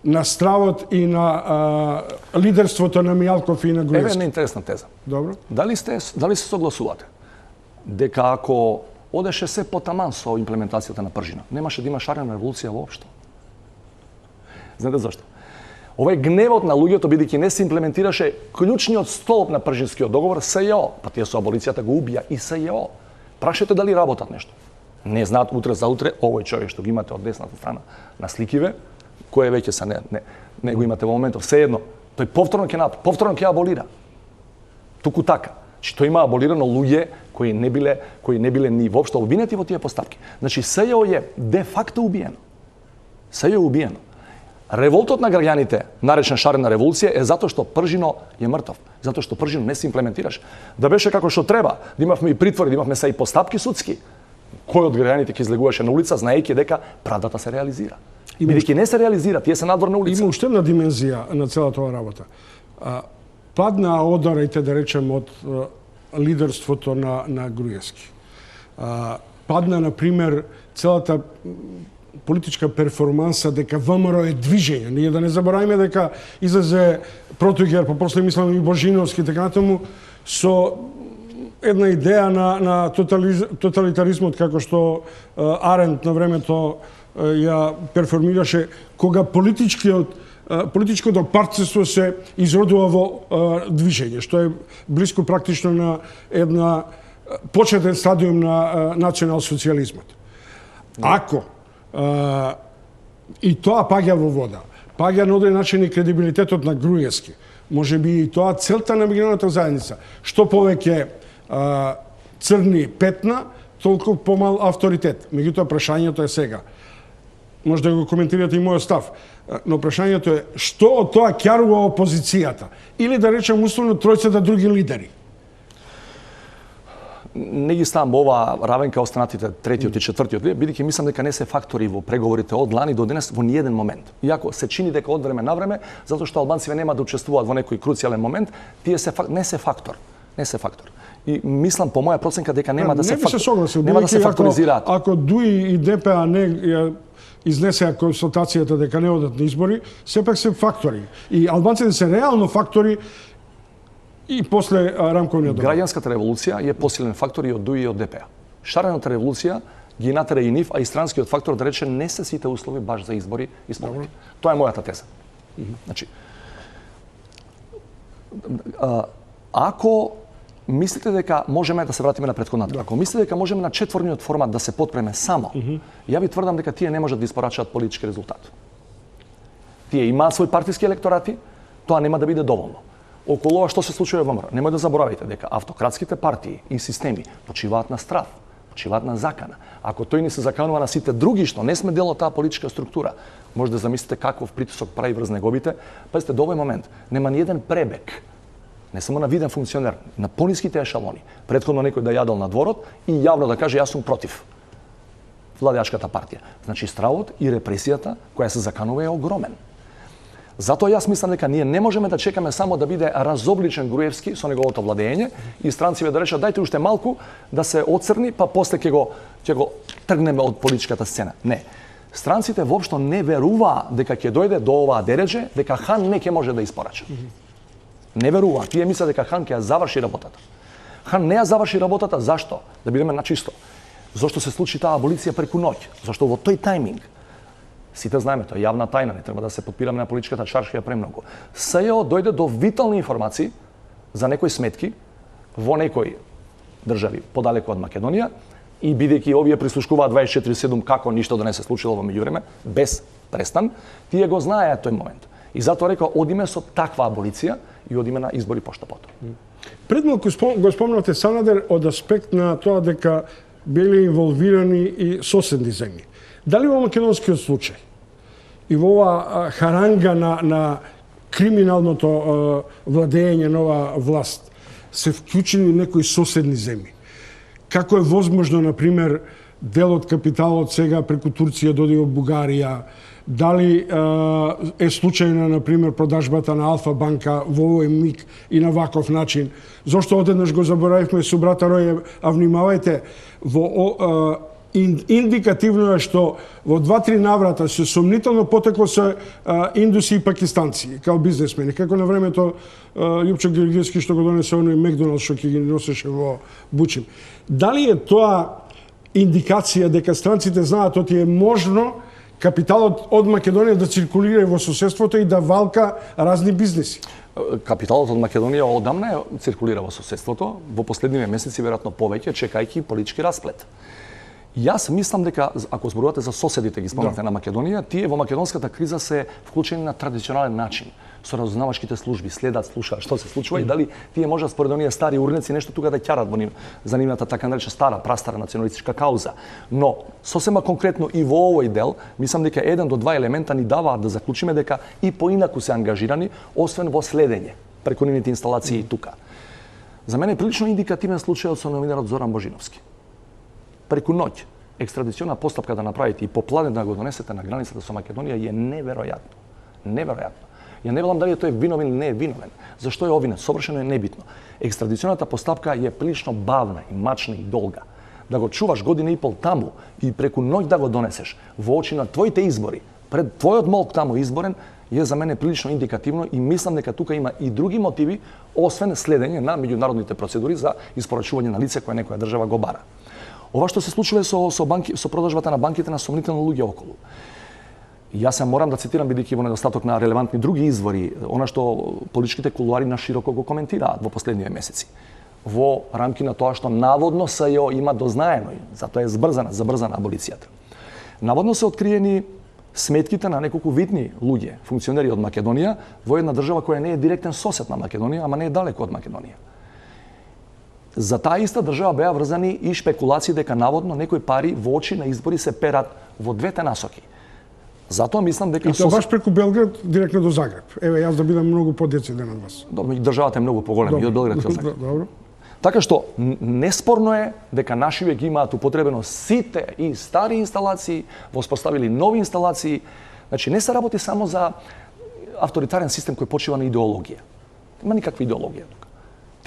на стравот и на лидерството на Мијалков и на Груевски. Еве една интересна теза. Добро. Дали се согласувате дека ако одеше се потаман со имплементацијата на Пржино, немаше да има шарена револуција воопшто? Знаете зашто? Овој гневот на луѓето, бидејќи не се имплементираше клучниот столб на Пржинскиот договор, СЈО, па тие со аболицијата го убија и СЈО. Прашете дали работат нешто. Не знаат утре за утре овој човек што го имате од десната страна на сликиве, кој веќе са не го имате во моментов, сеедно, тој повторно ќе аболира. Туку така. Че тој има аболирано луѓе кои не биле ни воопшто обвинети во тие постапки. Значи СЈО е де факто убиено. СЈО е убиено. Револтот на граѓаните, наречен шарена револуција, е затоа што Пржино е мртов. Затоа што Пржино не се имплементираше. Да беше како што треба, да имавме и притвори, да имавме се и постапки судски. Кој од граѓаните ќе излегуваше на улица, знаејќи дека правдата се реализира. Бидејќи не се реализира, тие се надвор на улица. Има уште една димензија на целата оваа работа. Падна одорајте, да речем, од лидерството на Груевски. Падна, например, целата политичка перформанса дека ВМРО е движење. Ние да не забораваме дека излезе Протугер, па после мислам и Божиновски, така натаму, со една идеја на тоталитаризмот, како што Арент на времето ја перформираше, кога политичкиот политичкото партнерство се изродува во движење, што е близко практично на една почетен стадиум на национал-социјализмот. Ако и тоа паѓа во вода, паѓа на одреден начин и кредибилитетот на Груевски, може би и тоа целта на меѓународната заедница. Што повеќе црни петна, толку помал авторитет. Меѓутоа, прашањето е сега. Може да го коментирате и мојот став. Но прашањето е што од тоа ќарува опозицијата? Или да речем условно тројцата други лидери? Не ги ставам ова равенка останатите третиот и четвртиот, бидејќи мислам дека не се фактори во преговорите од лани до денес во ниеден момент. Иако се чини дека од време на време, затоа што албанците нема да учествуваат во некој круцијален момент, тие не се фактор. Не се фактор. И мислам по моја проценка дека нема да се факторизираат. Ако ДУИ и ДПА не изнесеа консултацијата дека не одат на избори, сепак се фактори. И албанците се реално фактори и после рамковниот договор. Граѓанската револуција е посилен фактор и од ДУИ и од ДПА. Шарената револуција ги натера и нив, а и странскиот фактор да рече не се сите услови баш за избори исполнети. Тоа е мојата теза. Значи, ако мислите дека можеме да се вратиме на претходната, ако мислите дека можеме на четворниот формат да се потпреме само, ја ви тврдам дека тие не можат да испорачаат политички резултат. Тие имаат свој партиски електорати, тоа нема да биде доволно. Околу ова што се случува во ВМРО, немој да заборавите дека автократските партии и системи почиваат на страв, почиваат на закана. Ако тој ни се заканува на сите други што не сме дел од таа политичка структура, може да замислите каков притисок прави врз неговите. Пазите, до овој момент нема ни еден пребег, не само на виден функционер, на пониските ешалони, претходно некој да јадел на дворот и јавно да каже јас сум против владеачката партија. Значи стравот и репресијата која се заканува е огромен. Затоа јас мислам дека ние не можеме да чекаме само да биде разобличен Груевски со неговото владење и странците да речат дајте уште малку да се оцрни, па после ќе го тргнеме од политичката сцена. Не. Странците воопшто не веруваа дека ќе дојде до оваа дередже, дека Хан не ќе може да испорача. Не веруваа. Тие мислат дека Хан ќе ја заврши работата. Хан не ја заврши работата, зашто? Да бидеме на чисто. Зошто се случи таа аболиција преку ноќ? Зашто во тој тајминг? Сите знаеме, тоа е јавна тајна, не треба да се подпираме на политичката чаршија премногу. СЈО дојде до витални информации за некои сметки во некои држави подалеку од Македонија и бидејќи овие прислушкуваат 24/7 како ништо да не се случило во меѓувреме, без престан, тие го знаеа тој момент. И затоа рекоа одиме со таква аболиција и одиме на избори поштапото. Пред малку го спомнавте Санадер од аспект на тоа дека биле инволвирани и соседни земји. Дали во македонскиот случај и во ова харанга на криминалното владење на ова власт се вклучени некои соседни земји? Како е возможно, например, дел од капиталот сега преку Турција доди во Бугарија? Дали е случајна, например, продажбата на Алфа банка во овој миг и на ваков начин? Зошто одеднаш го заборавивме со брата Роје, а внимавајте, индикативно е што во 2-3 наврата се сомнително потекло со индуси и пакистанци, као бизнесмени, како на времето Јупчо Георгиевски што го донесе оној Мекдоналд што ќе ги носеше во Бучим. Дали е тоа индикација дека странците знаат оти е можно капиталот од Македонија да циркулира во соседството и да валка разни бизнеси? Капиталот од Македонија одамна циркулира во соседството, во последниве месеци веројатно повеќе, чекајќи политички расплет. Јас мислам дека, ако зборувате за соседите, ги спомнате на Македонија, тие во македонската криза се вклучени на традиционален начин. Со разузнавачките служби следат, слушаат што се случува и дали тие можат според оние стари урници нешто тука да ќарат во за нивната така наречена стара, прастара националистичка кауза. Но сосема конкретно и во овој дел, мислам дека 1 до 2 елемента ни даваат да заклучиме дека и поинаку се ангажирани, освен во следење преку нивните инсталации тука. За мене е прилично индикативен случајот со новинарот Зоран Божиновски. Преку ноќ екстрадициона постапка да направите и попладен да го донесете на границата со Македонија е неверојатно. Неверојатно. Ја не велам дали тој е виновен или не е виновен. Зашто е овинен? Совршено е небитно. Екстрадиционата постапка е прилично бавна и мачна и долга. Да го чуваш година и пол таму и преку ноќ да го донесеш во очи на твоите избори, пред твојот молк таму изборен, е за мене прилично индикативно и мислам дека тука има и други мотиви, освен следење на меѓународните процедури за испорачување на лице кое некоја држава го бара. Ова што се случиле со продажбата на банките на сомнителни луѓе околу. Јас се морам да цитирам, бидејќи во недостаток на релевантни други извори, она што политичките кулуари на широко го коментираат во последниве месеци. Во рамки на тоа што наводно СЈО има дознаено, затоа е забрзана аболицијата. Наводно се откриени сметките на неколку видни луѓе, функционери од Македонија, во една држава која не е директен сосед на Македонија, ама не е далеко од Македонија. За таа иста држава беа врзани и шпекулации дека наводно некои пари во очи на избори се перат во двете насоки. Затоа мислам дека... И тоа баш преку Белград, директно до Загреб. Еве, јас да бидам многу подециден од вас. Добро, државата е многу поголема и од Белград кон Загреб. Добро. Така што, неспорно е дека нашиве ги имаат употребено сите и стари инсталации, воспоставили нови инсталации. Значи, не се работи само за авторитарен систем кој почива на идеологија. Нема никаква идеологија тука.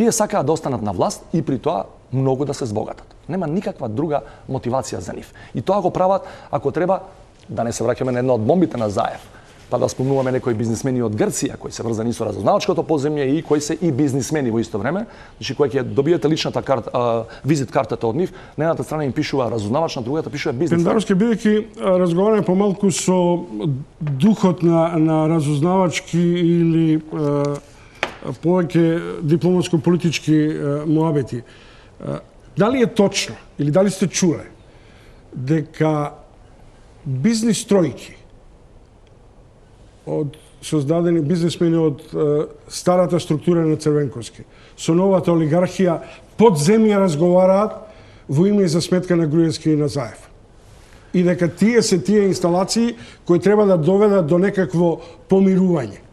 Тие сакаат да останат на власт и при тоа многу да се збогатат. Нема никаква друга мотивација за нив. И тоа го прават, ако треба, да не се враќаме на една од бомбите на Заев, па да спомнуваме некои бизнисмени од Грција кои се врзани со разузнавачкото подземје и кои се и бизнисмени во исто време, значи кои ќе добиете личната карта, визит картата од нив, на едната страна им пишува разузнавач, на другата пишува бизнис. Пендаровски, бидејќи разговараме помалку со духот на разузнавачки или повеќе дипломатско-политички муабети, дали е точно или дали сте чуле дека бизнис тројки од создадени бизнисмени од старата структура на Црвенковски со новата олигархија под земја разговараат во име и за сметка на Груевски и на Заев. И дека тие се тие инсталации кои треба да доведат до некакво помирување.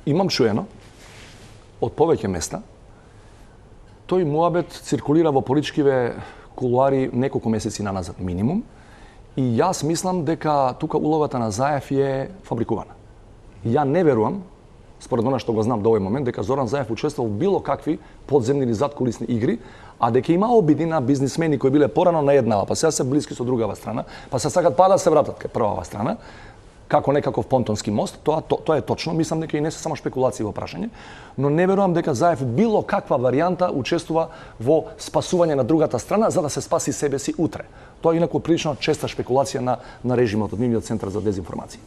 Имам чуено од повеќе места. Тој муабет циркулира во политичкиве кулуари неколку месеци наназад минимум. И јас мислам дека тука улогата на Заев е фабрикувана. Ја не верувам, според она што го знам до овој момент, дека Зоран Заев учествувал во било какви подземни или заткулисни игри, а дека има обиди на бизнисмени кои биле порано на еднава, па сега се блиски со другава страна, па се сакат па да се вратат кај првава страна, како некаков понтонски мост, тоа е точно, мислам дека и не се само шпекулации во прашање, но не верувам дека Заев било каква варијанта учествува во спасување на другата страна за да се спаси себе си утре. Тоа е инаку прилично честа шпекулација на режимот од нивниот центар за дезинформација.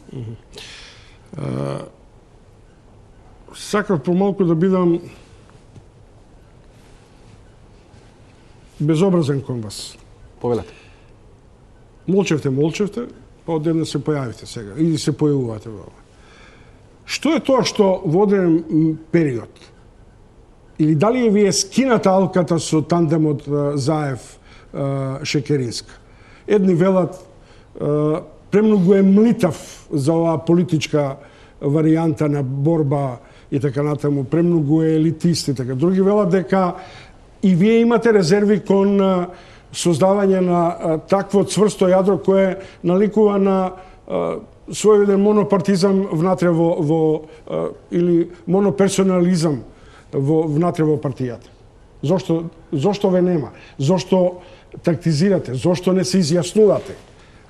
Сакав помалку да бидам безобразен кон вас. Повелете. Молчевте, па одеднаш се појавите сега, или се појавувате во ова. Што е тоа што во одреден период? Или дали ви е скината алката со тандемот Заев-Шекеринска? Едни велат премногу е млитав за оваа политичка варијанта на борба и така натаму, премногу е елитист и така. Други велат дека и вие имате резерви кон создавање на такво цврсто јадро кое наликува на својден монопартизам внатре во или моноперсонализам внатре во партијата. Зошто ве нема? Зошто тактизирате? Зошто не се изјаснувате?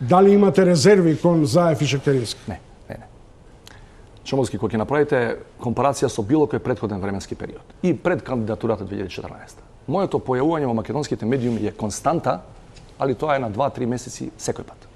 Дали имате резерви кон Заев и Шекерински? Не. Чомовски, кога ќе направите компарација со било кој претходен временски период и пред кандидатурата 2014. Моето појавување во македонските медиуми е константа, али тоа е на 2-3 месеци секој пат.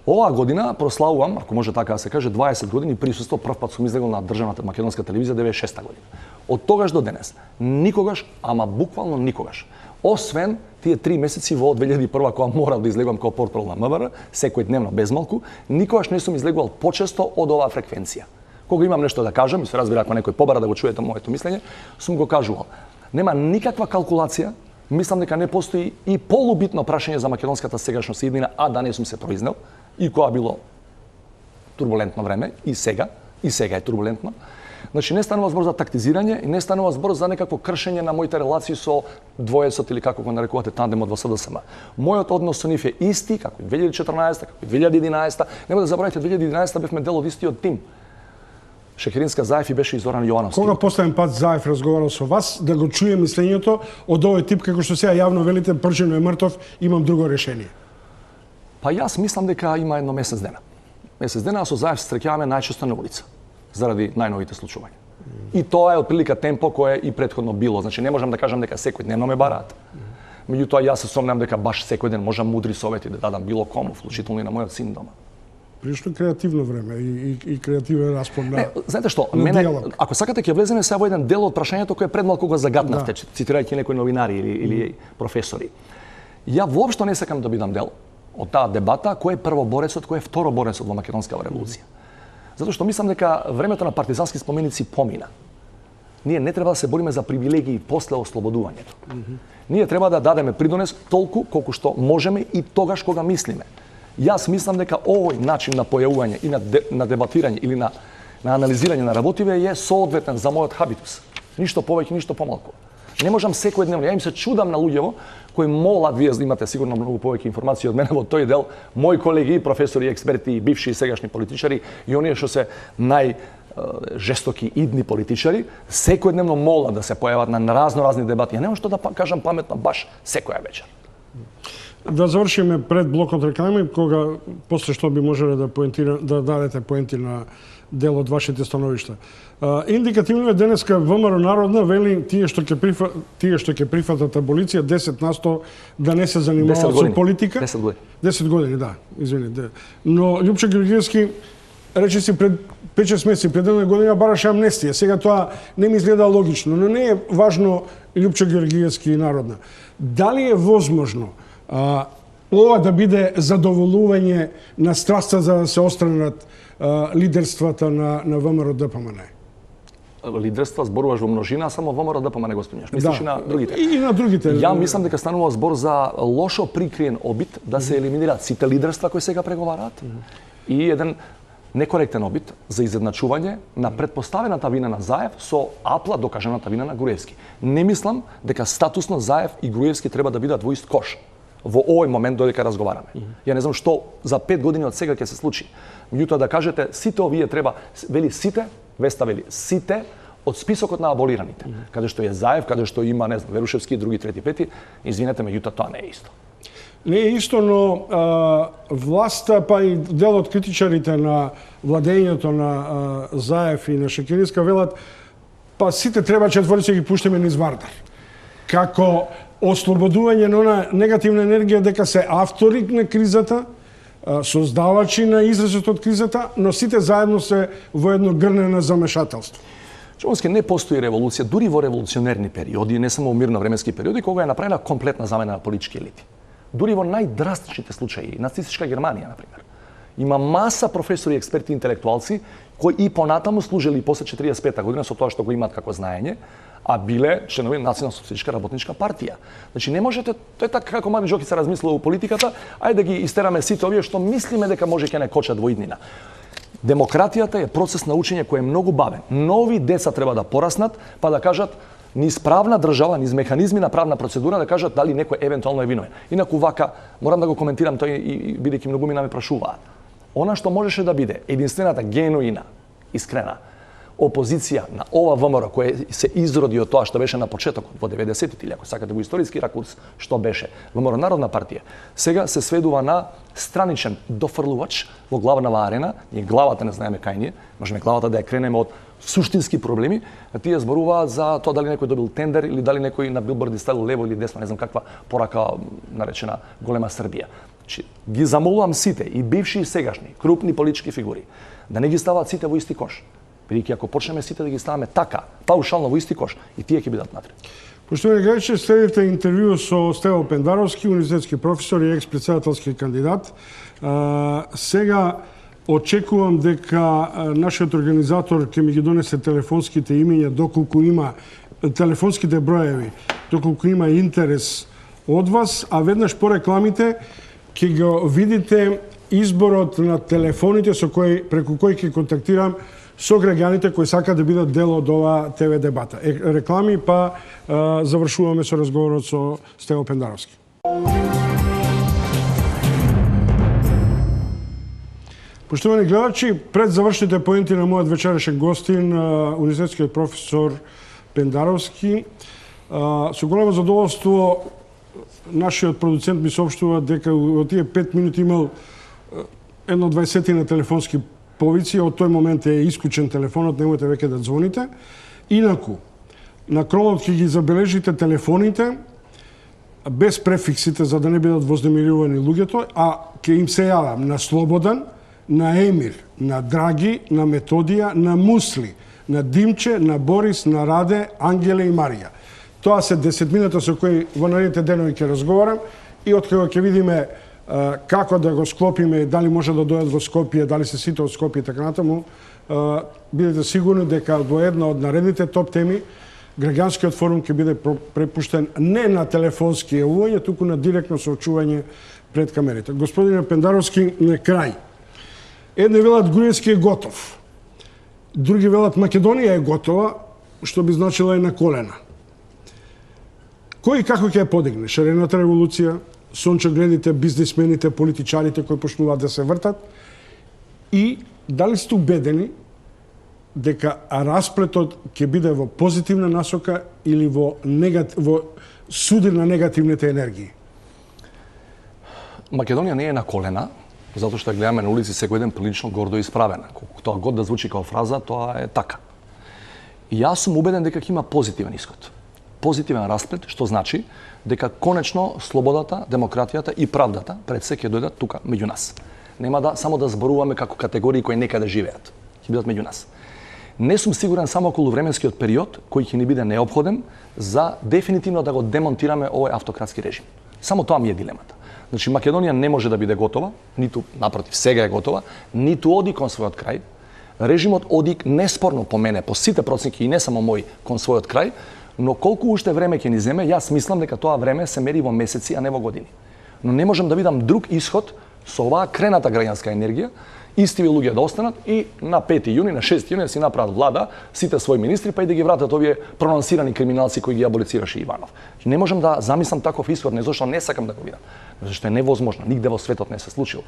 Оваа година прославувам, ако може така да се каже, 20 години присуство, прв пат сум излегол на државната македонска телевизија 96 година. Од тогаш до денес, никогаш, ама буквално никогаш, освен тие 3 месеци во 2001 кога морав да излегувам како портпарол на МВР, секој дневно без малку, никогаш не сум излегувал почесто од оваа фреквенција. Кога имам нешто да кажам, и се разбира ако некој побара да го чуете моето мислење, сум го кажувал. Нема никаква калкулација, мислам дека не постои и полубитно прашање за македонската сегашност и иднина, а да не сум се произнел, и кога било турбулентно време, и сега е турбулентно. Значи не станува збор за тактизирање и не станува збор за некакво кршење на моите релации со двоецот или како го нарекувате тандемот во СДСМ. Мојот однос со нив е исти како и 2014, како и 2011. Нема да заборавате 2011 бевме дел од истиот тим. Шекеринска, Заев и беше и Зоран Јовановски. Кога последен пат Заев разговарал со вас, да го чуе мислењето од овој тип, како што сега јавно велите, Пршино е мртов, имам друго решение? Па јас мислам дека има едно месец дена. Месец дена, а со Заев се среќаваме најчесто на улица, заради најновите случувања. И тоа е отприлика темпо кое и претходно било. Значи не можам да кажам дека секој дневно ме бараат. Меѓутоа јас се сомнам дека баш секој ден можам мудри совети да дадам било кому, вклучително и на мојот син дома. прилично креативно време и креативен распон на. Знаете што, мене ако сакате ќе влеземе сега во еден дел од прашањето кој предмалку го загатнавте, цитирајќи некои новинари или професори. Ја воопшто не сакам да бидам дел од таа дебата кој е првоборецот, кој е второборецот во македонската револуција. Затоа што мислам дека времето на партизански споменици помина. Ние не треба да се бориме за привилегии после ослободувањето. Ние треба да дадеме придонес толку колку што можеме и тогаш кога мислиме. Јас мислам дека овој начин на појавување и на дебатирање или на анализирање на работиве е соодветен за мојот хабитус. Ништо повеќе, ништо помалку. Не можам секојдневно, ја им се чудам на луѓево кои молат, вие имате сигурно многу повеќе информации од мене во тој дел, мои колеги, професори, експерти, бивши и сегашни политичари и оние што се жестоки идни политичари, секојдневно молат да се појават на разни дебати. Ја немам што да кажам паметно баш секоја вечер. Да завршиме пред блокот реклами, кога после што би можеле да дадете поенти на дел од вашите становишта. Индикативно е денеска ВМРО Народна вели тие што ќе прифатат аболиција 10% да не се занимаваат со политика. 10 години, да, извините. Но Љупчо Георгиевски рече си пред 5-6 месеци, пред една година бараше амнестија. Сега тоа не ми изгледа логично, но не е важно Љупчо Георгиевски и Народна. Дали е возможно ова да биде задоволување на страста за да се остранат лидерствата на ВМРО ДПМН? Лидерства зборуваш во множина, само ВМРО ДПМН го спомнуваш. Мислиш и на другите? И на другите. Ја мислам дека станува збор за лошо прикриен обид да се елиминираат сите лидерства кои сега преговараат и еден некоректен обид за изедначување на предпоставената вина на Заев со апла докажаната вина на Груевски. Не мислам дека статусно Заев и Груевски треба да бидат во ист кош во овој момент додека разговараме. Ја не знам што за 5 години од сега ќе се случи. Меѓутоа да кажете сите овие треба, вели сите, Веста вели сите од списокот на аболираните. Каде што е Заев, каде што има, не знам, Верушевски и други трети пети, извинете, меѓутоа тоа не е исто. Не е исто, но власта, па и дел од критичарите на владењето на Заев и на Шекериска велат, па сите треба четворица ги пуштиме низ Вардар. Како ослободување на она негативна енергија дека се автори на кризата, создавачи на изразот од кризата, но сите заедно се во едно грне на замешателство. Чомски не постои револуција, дури во револуционерни периоди, не само во мирновременски периоди, кога е направена комплетна замена на политички елити. Дури во најдрастичните случаи, нацистичка Германија, например, има маса професори, експерти, интелектуалци кои и понатаму служели после 45-та година со тоа што го имаат како знаење, а биле членови на Национално-социјалистичка работничка партија. Значи не можете, тоа е така како Мари Джокица размислува во политиката, ајде да ги истераме сите овие што мислиме дека може ќе не кочат во иднина. Демократијата е процес на учење кој е многу бавен. Нови деца треба да пораснат, па да кажат низ правна држава, низ механизми на правна процедура да кажат дали некој евентуално е виновен. Инаку вака, морам да го коментирам тоа и бидејќи многумина ме прашуваат. Она што можеше да биде единствената генуина, искрена опозиција на ова ВМРО која се изроди од тоа што беше на почетокот во 90-тите или ако сакате во историски ракурс што беше ВМРО Народна партија, сега се сведува на страничен дофрлувач во главнава арена. Ние главата не знаеме кај ние, можеме главата да ја кренеме од суштински проблеми, а тие зборуваат за тоа дали некој добил тендер или дали некој на билборди ставил лево или десно, не знам каква порака наречена Голема Србија. Значи, ги замолувам сите, и бивши и сегашни, крупни политички фигури, да не ги ставаат сите во исти кош. Бидејќи ако почнеме сите да ги ставаме така, паушално во исти кош, и тие ќе бидат натред. Поштовани гледачи, следите интервју со Стево Пендаровски, универзитетски професор и екс-претседателски кандидат. Сега очекувам дека нашиот организатор ќе ми ги донесе телефонските имиња, доколку има телефонските броеви, доколку има интерес од вас, а веднаш по рекламите ќе го видите изборот на телефоните преку кои ќе контактирам со граѓаните кои сакаат да бидат дел од ова ТВ дебата. Реклами, па завршуваме со разговорот со Стево Пендаровски. Поштовани гледачи, пред завршните поенти на мојот вечерашен гостин, универзитетскиот професор Пендаровски, со големо задоволство нашиот продуцент ми соопштува дека во тие 5 минути имал едно 20 на телефонски повици, од тој момент е исклучен телефонот, немојте веќе да звоните. Инаку, на кромот ќе ги забележите телефоните, без префиксите за да не бидат вознемирувани луѓето, а ќе им се јавам на слободен, на Емир, на Драги, на Методија, на Мусли, на Димче, на Борис, на Раде, Ангеле и Марија. Тоа се 10 минута со кои во наредните денови ќе разговарам и откако ќе видиме како да го склопиме, дали може да дојдат во Скопје, дали се сите од Скопје и така натаму, бидете сигурни дека во една од наредните топ теми граѓанскиот форум ќе биде препуштен не на телефонски јавување, туку на директно соочување пред камерите. Господине Пендаровски, на крај. Едни велат Груевски е готов. Други велат Македонија е готова, што би значило е на колена. Кој и како ќе ја подигне? Шарената револуција, сончогледите, бизнисмените, политичарите кои почнуваат да се вртат? И дали сте убедени дека расплетот ќе биде во позитивна насока или во судир на негативните енергии? Македонија не е на колена, затоа што гледаме на улици секој ден прилично гордо исправена. Колку тоа год да звучи како фраза, тоа е така. И јас сум убеден дека ќе има позитивен исход. Позитивен расплет, што значи дека конечно слободата, демократијата и правдата пред се ќе дојдат тука меѓу нас. Нема да само да зборуваме како категории кои некаде живеат. Ќе бидат меѓу нас. Не сум сигурен само околу временскиот период кој ќе ни биде неопходен за дефинитивно да го демонтираме овој автократски режим. Само тоа ми е дилемата. Значи Македонија не може да биде готова, ниту напротив сега е готова, ниту оди кон својот крај. Режимот оди неспорно по мене, по сите проценки и не само мој, кон својот крај, но колку уште време ќе ни земе, јас мислам дека тоа време се мери во месеци, а не во години. Но не можам да видам друг исход со оваа крената граѓанска енергија, исти луѓе да останат и на 5 јуни, на 6 јуни да си направат влада, сите своји министри, па и да ги вратат овие прононсирани криминалци кои ги аболицираше Иванов. Не можам да замислам таков исход, не зашто не сакам да го видам, зашто е невозможно, нигде во светот не се случило.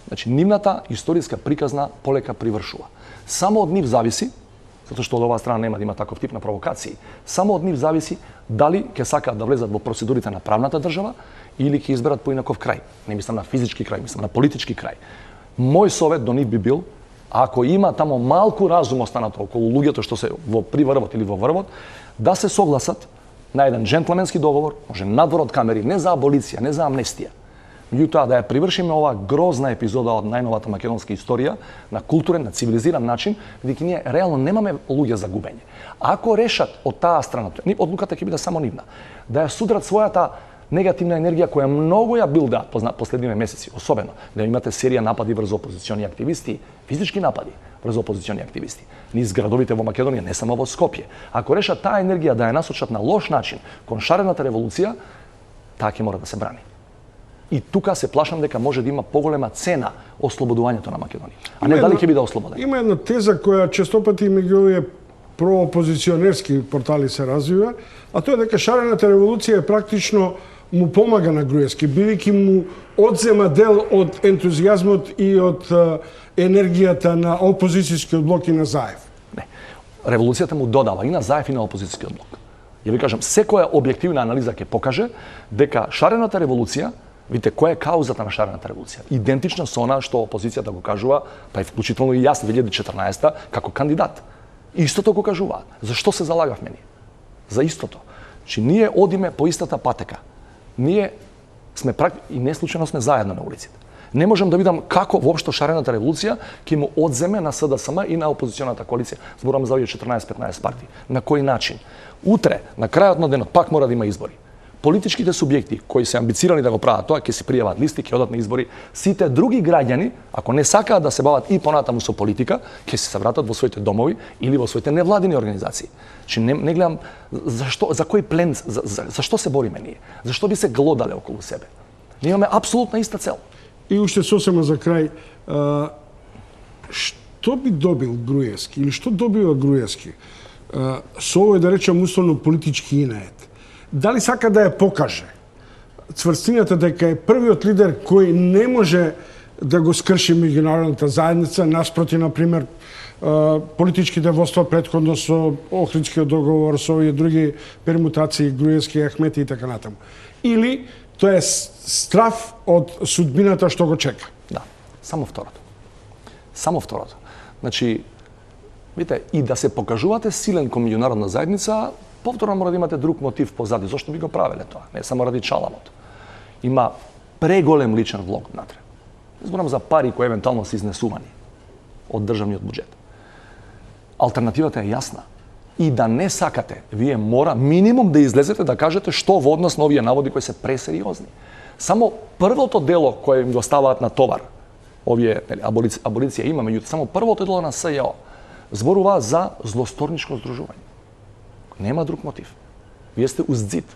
Значи, нивната историска приказна полека привршува. Само од нив зависи, затоа што од оваа страна нема да има таков тип на провокации, само од нив зависи дали ќе сакаат да влезат во процедурите на правната држава или ќе изберат поинаков крај. Не мислам на физички крај, мислам на политички крај. Мој совет до нив би бил, ако има тамо малку разум останато околу луѓето што се во приврвот или во врвот, да се согласат на еден джентлменски договор, може надвор од камери, не за аболиција, не за амнестија. Меѓутоа да ја привршиме оваа грозна епизода од најновата македонска историја на културен, на цивилизиран начин, бидејќи ние реално немаме луѓе за губење. Ако решат од таа страна, одлуката ќе биде само нивна, да ја судрат својата негативна енергија која многу ја билдаат последниве месеци, особено да имате серија напади врз опозициони активисти, физички напади врз опозициони активисти, низ градовите во Македонија, не само во Скопје. Ако решат таа енергија да ја насочат на лош начин кон шарената револуција, таа ќе мора да се брани. И тука се плашам дека може да има поголема цена ослободувањето на Македонија. А не дали ќе биде ослободен. Има една теза која честопати меѓу овие проопозиционерски портали се развива, а тоа е дека шарената револуција е практично му помага на Груевски, бидејќи му одзема дел од ентузијазмот и од енергијата на опозицијскиот блок и на Заев. Не. Револуцијата му додава и на Заев и на опозицијскиот блок. Ја ви кажам, секоја објективна анализа ќе покаже дека шарената револуција, видите која е каузата на шарената револуција, идентична со она што опозицијата го кажува, па и вклучително и јас 2014 како кандидат. Истото го кажуваат. Зашто се залагавме ние? За истото. Че ние одиме по истата патека. Ние сме и не случајно сме заедно на улиците. Не можам да видам како воопшто шарената револуција ќе му одземе на СДСМ и на опозиционата коалиција. Зборувам за овие 14-15 партии. На кој начин? Утре, на крајот на денот, пак мора да има избори. Политичките субјекти кои се амбицирани да го прават тоа, ќе се пријават листи, ќе одат на избори. Сите други граѓани, ако не сакаат да се бават и понатаму со политика, ќе се вратат во своите домови или во своите невладини организации. Че не гледам за кој плен, зашто се бориме ние? Зашто би се глодале околу себе? Ние имаме апсолутна иста цел. И уште сосема за крај, што би добил Груевски или што добива Груевски со овој, да речем, условно политички инает? Дали сака да ја покаже цврстината дека е првиот лидер кој не може да го скрши меѓународната заедница, наспроти, например, политичките водства претходно со Охридскиот договор, со овие други пермутации, Груевски, Ахмети и така натаму. Или тоа е страв од судбината што го чека? Да, само второто. Само второто. Значи, видите, и да се покажувате силен кон меѓународна заедница, повторно мора да имате друг мотив позади. Зошто би го правеле тоа? Не само ради чаламот. Има преголем личен влог внатре. Зборам за пари кои евентуално се изнесувани од државниот буџет. Алтернативата е јасна. И да не сакате, вие мора минимум да излезете да кажете што во однос на овие наводи кои се пресериозни. Само првото дело кое им го ставаат на товар, овие аболиција има, меѓутоа само првото дело на СЈО зборува за злосторничко здружување. Нема друг мотив. Вие сте уз зид.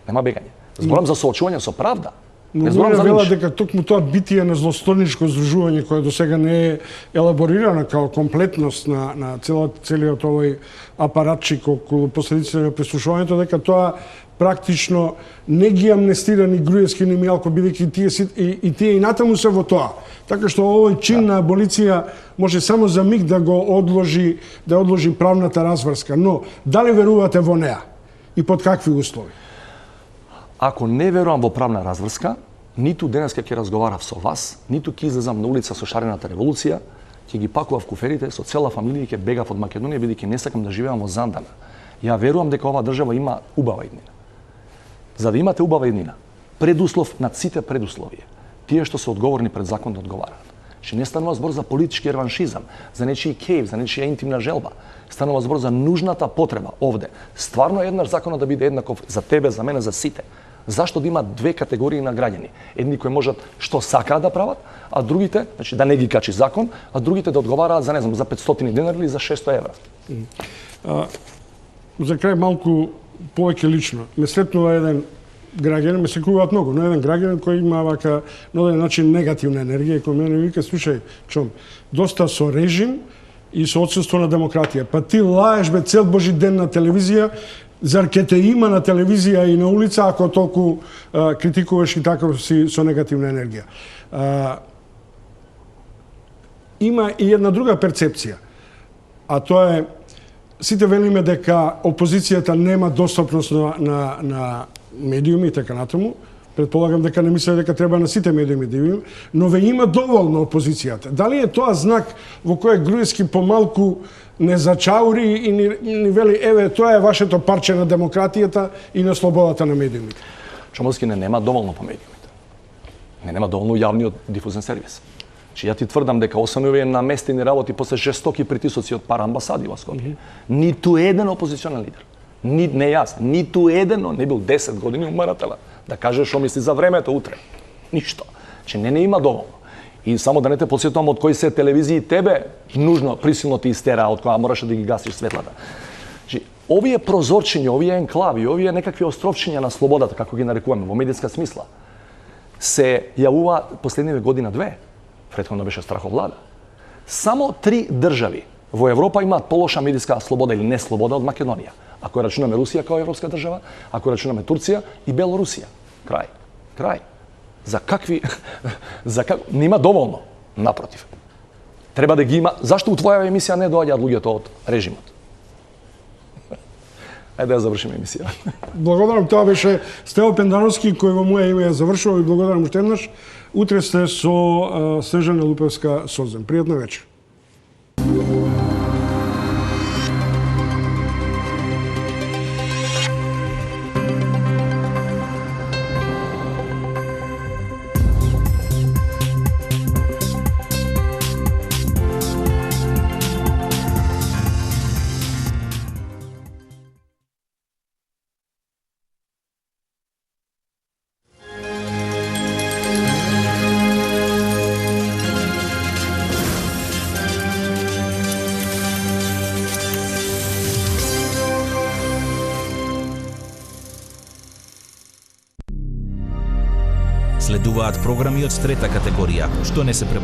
Нема бегање. Зборам за соочување со правда. Но не вела дека токму тоа битие на злосторничко здружување кое до сега не е елаборирано као комплетност на целиот овој апаратчик околу последиците на прислушувањето, дека тоа практично не ги амнестира ни Груевски ни Мијалко, бидејќи тие и натаму се во тоа. Така што овој чин на аболиција може само за миг да го одложи правната разврска. Но дали верувате во неа и под какви услови? Ако не верувам во правна разврска, ниту денеска ќе разговарав со вас, ниту ќе излезам на улица со шарената револуција, ќе ги пакував куферите со цела фамилија и ќе бегав од Македонија, бидејќи не сакам да живеам во Зандана. Ја верувам дека оваа држава има убава иднина. За да имате убава иднина, предуслов над сите предуслови, тие што се одговорни пред закон да одговараат. Че не станува збор за политички реваншизам, за нечiji кејф, за нечија интимна желба. Станува збор за нужната потреба овде. Стварно еднаш законот да биде еднаков за тебе, за мене, за сите. Зашто да има две категории на граѓани? Едни кои можат што сакаат да прават, а другите, значи да не ги качи закон, а другите да одговараат за, не знам, за 500 денари или за 600 евра. За крај малку повеќе лично. Ме сретнува еден граѓанин, ме секуваат многу, но еден граѓанин кој има вака на еден начин негативна енергија и кој мене вика, слушај, чом, доста со режим и со отсутство на демократија. Па ти лаеш бе цел божи ден на телевизија, зар ке те има на телевизија и на улица ако толку критикуваш и така си со негативна енергија? Има и една друга перцепција, а тоа е сите велиме дека опозицијата нема достапност на медиуми и така натаму. Предполагам дека не мисле дека треба на сите медиуми да има, но ве има доволно опозицијата. Дали е тоа знак во кој Груевски помалку не зачаури и ни вели, еве, тоа е вашето парче на демократијата и на слободата на медиумите? Чомовски не нема доволно по медиумите. Не нема доволно јавниот дифузен сервис. Че ја ти тврдам дека освен овие наместени работи после жестоки притисоци од пара амбасади во Скопје, ниту еден опозиционен лидер, не јас, ниту еден, но не бил 10 години умаратела, да каже што мисли за времето утре. Ништо. Че не има доволно. И само да не те подсетувам од кои се телевизии тебе нужно присилно ти истера, од која мораше да ги гасиш светлата. Че овие прозорчиња, овие енклави, овие некакви островчиња на слободата, како ги нарекуваме во медиска смисла, се јавува последниве година-две. Претходно беше страховлада. Само 3 држави во Европа имаат полоша медиска слобода или неслобода од Македонија. Ако рачунаме Русија као европска држава, ако рачунаме Турција и Белорусија. Крај. За какви нема доволно, напротив. Треба да ги има. Зашто у твоја емисија не доаѓаат луѓето од режимот? Ајде да завршиме емисија. Благодарам, тоа беше Стево Пендановски кој во моја име ја завршува и благодарам уште еднаш. Утре сте со Снежана Лупевска Созем. Пријатна вечер. Следуваат програми од трета категорија, што не се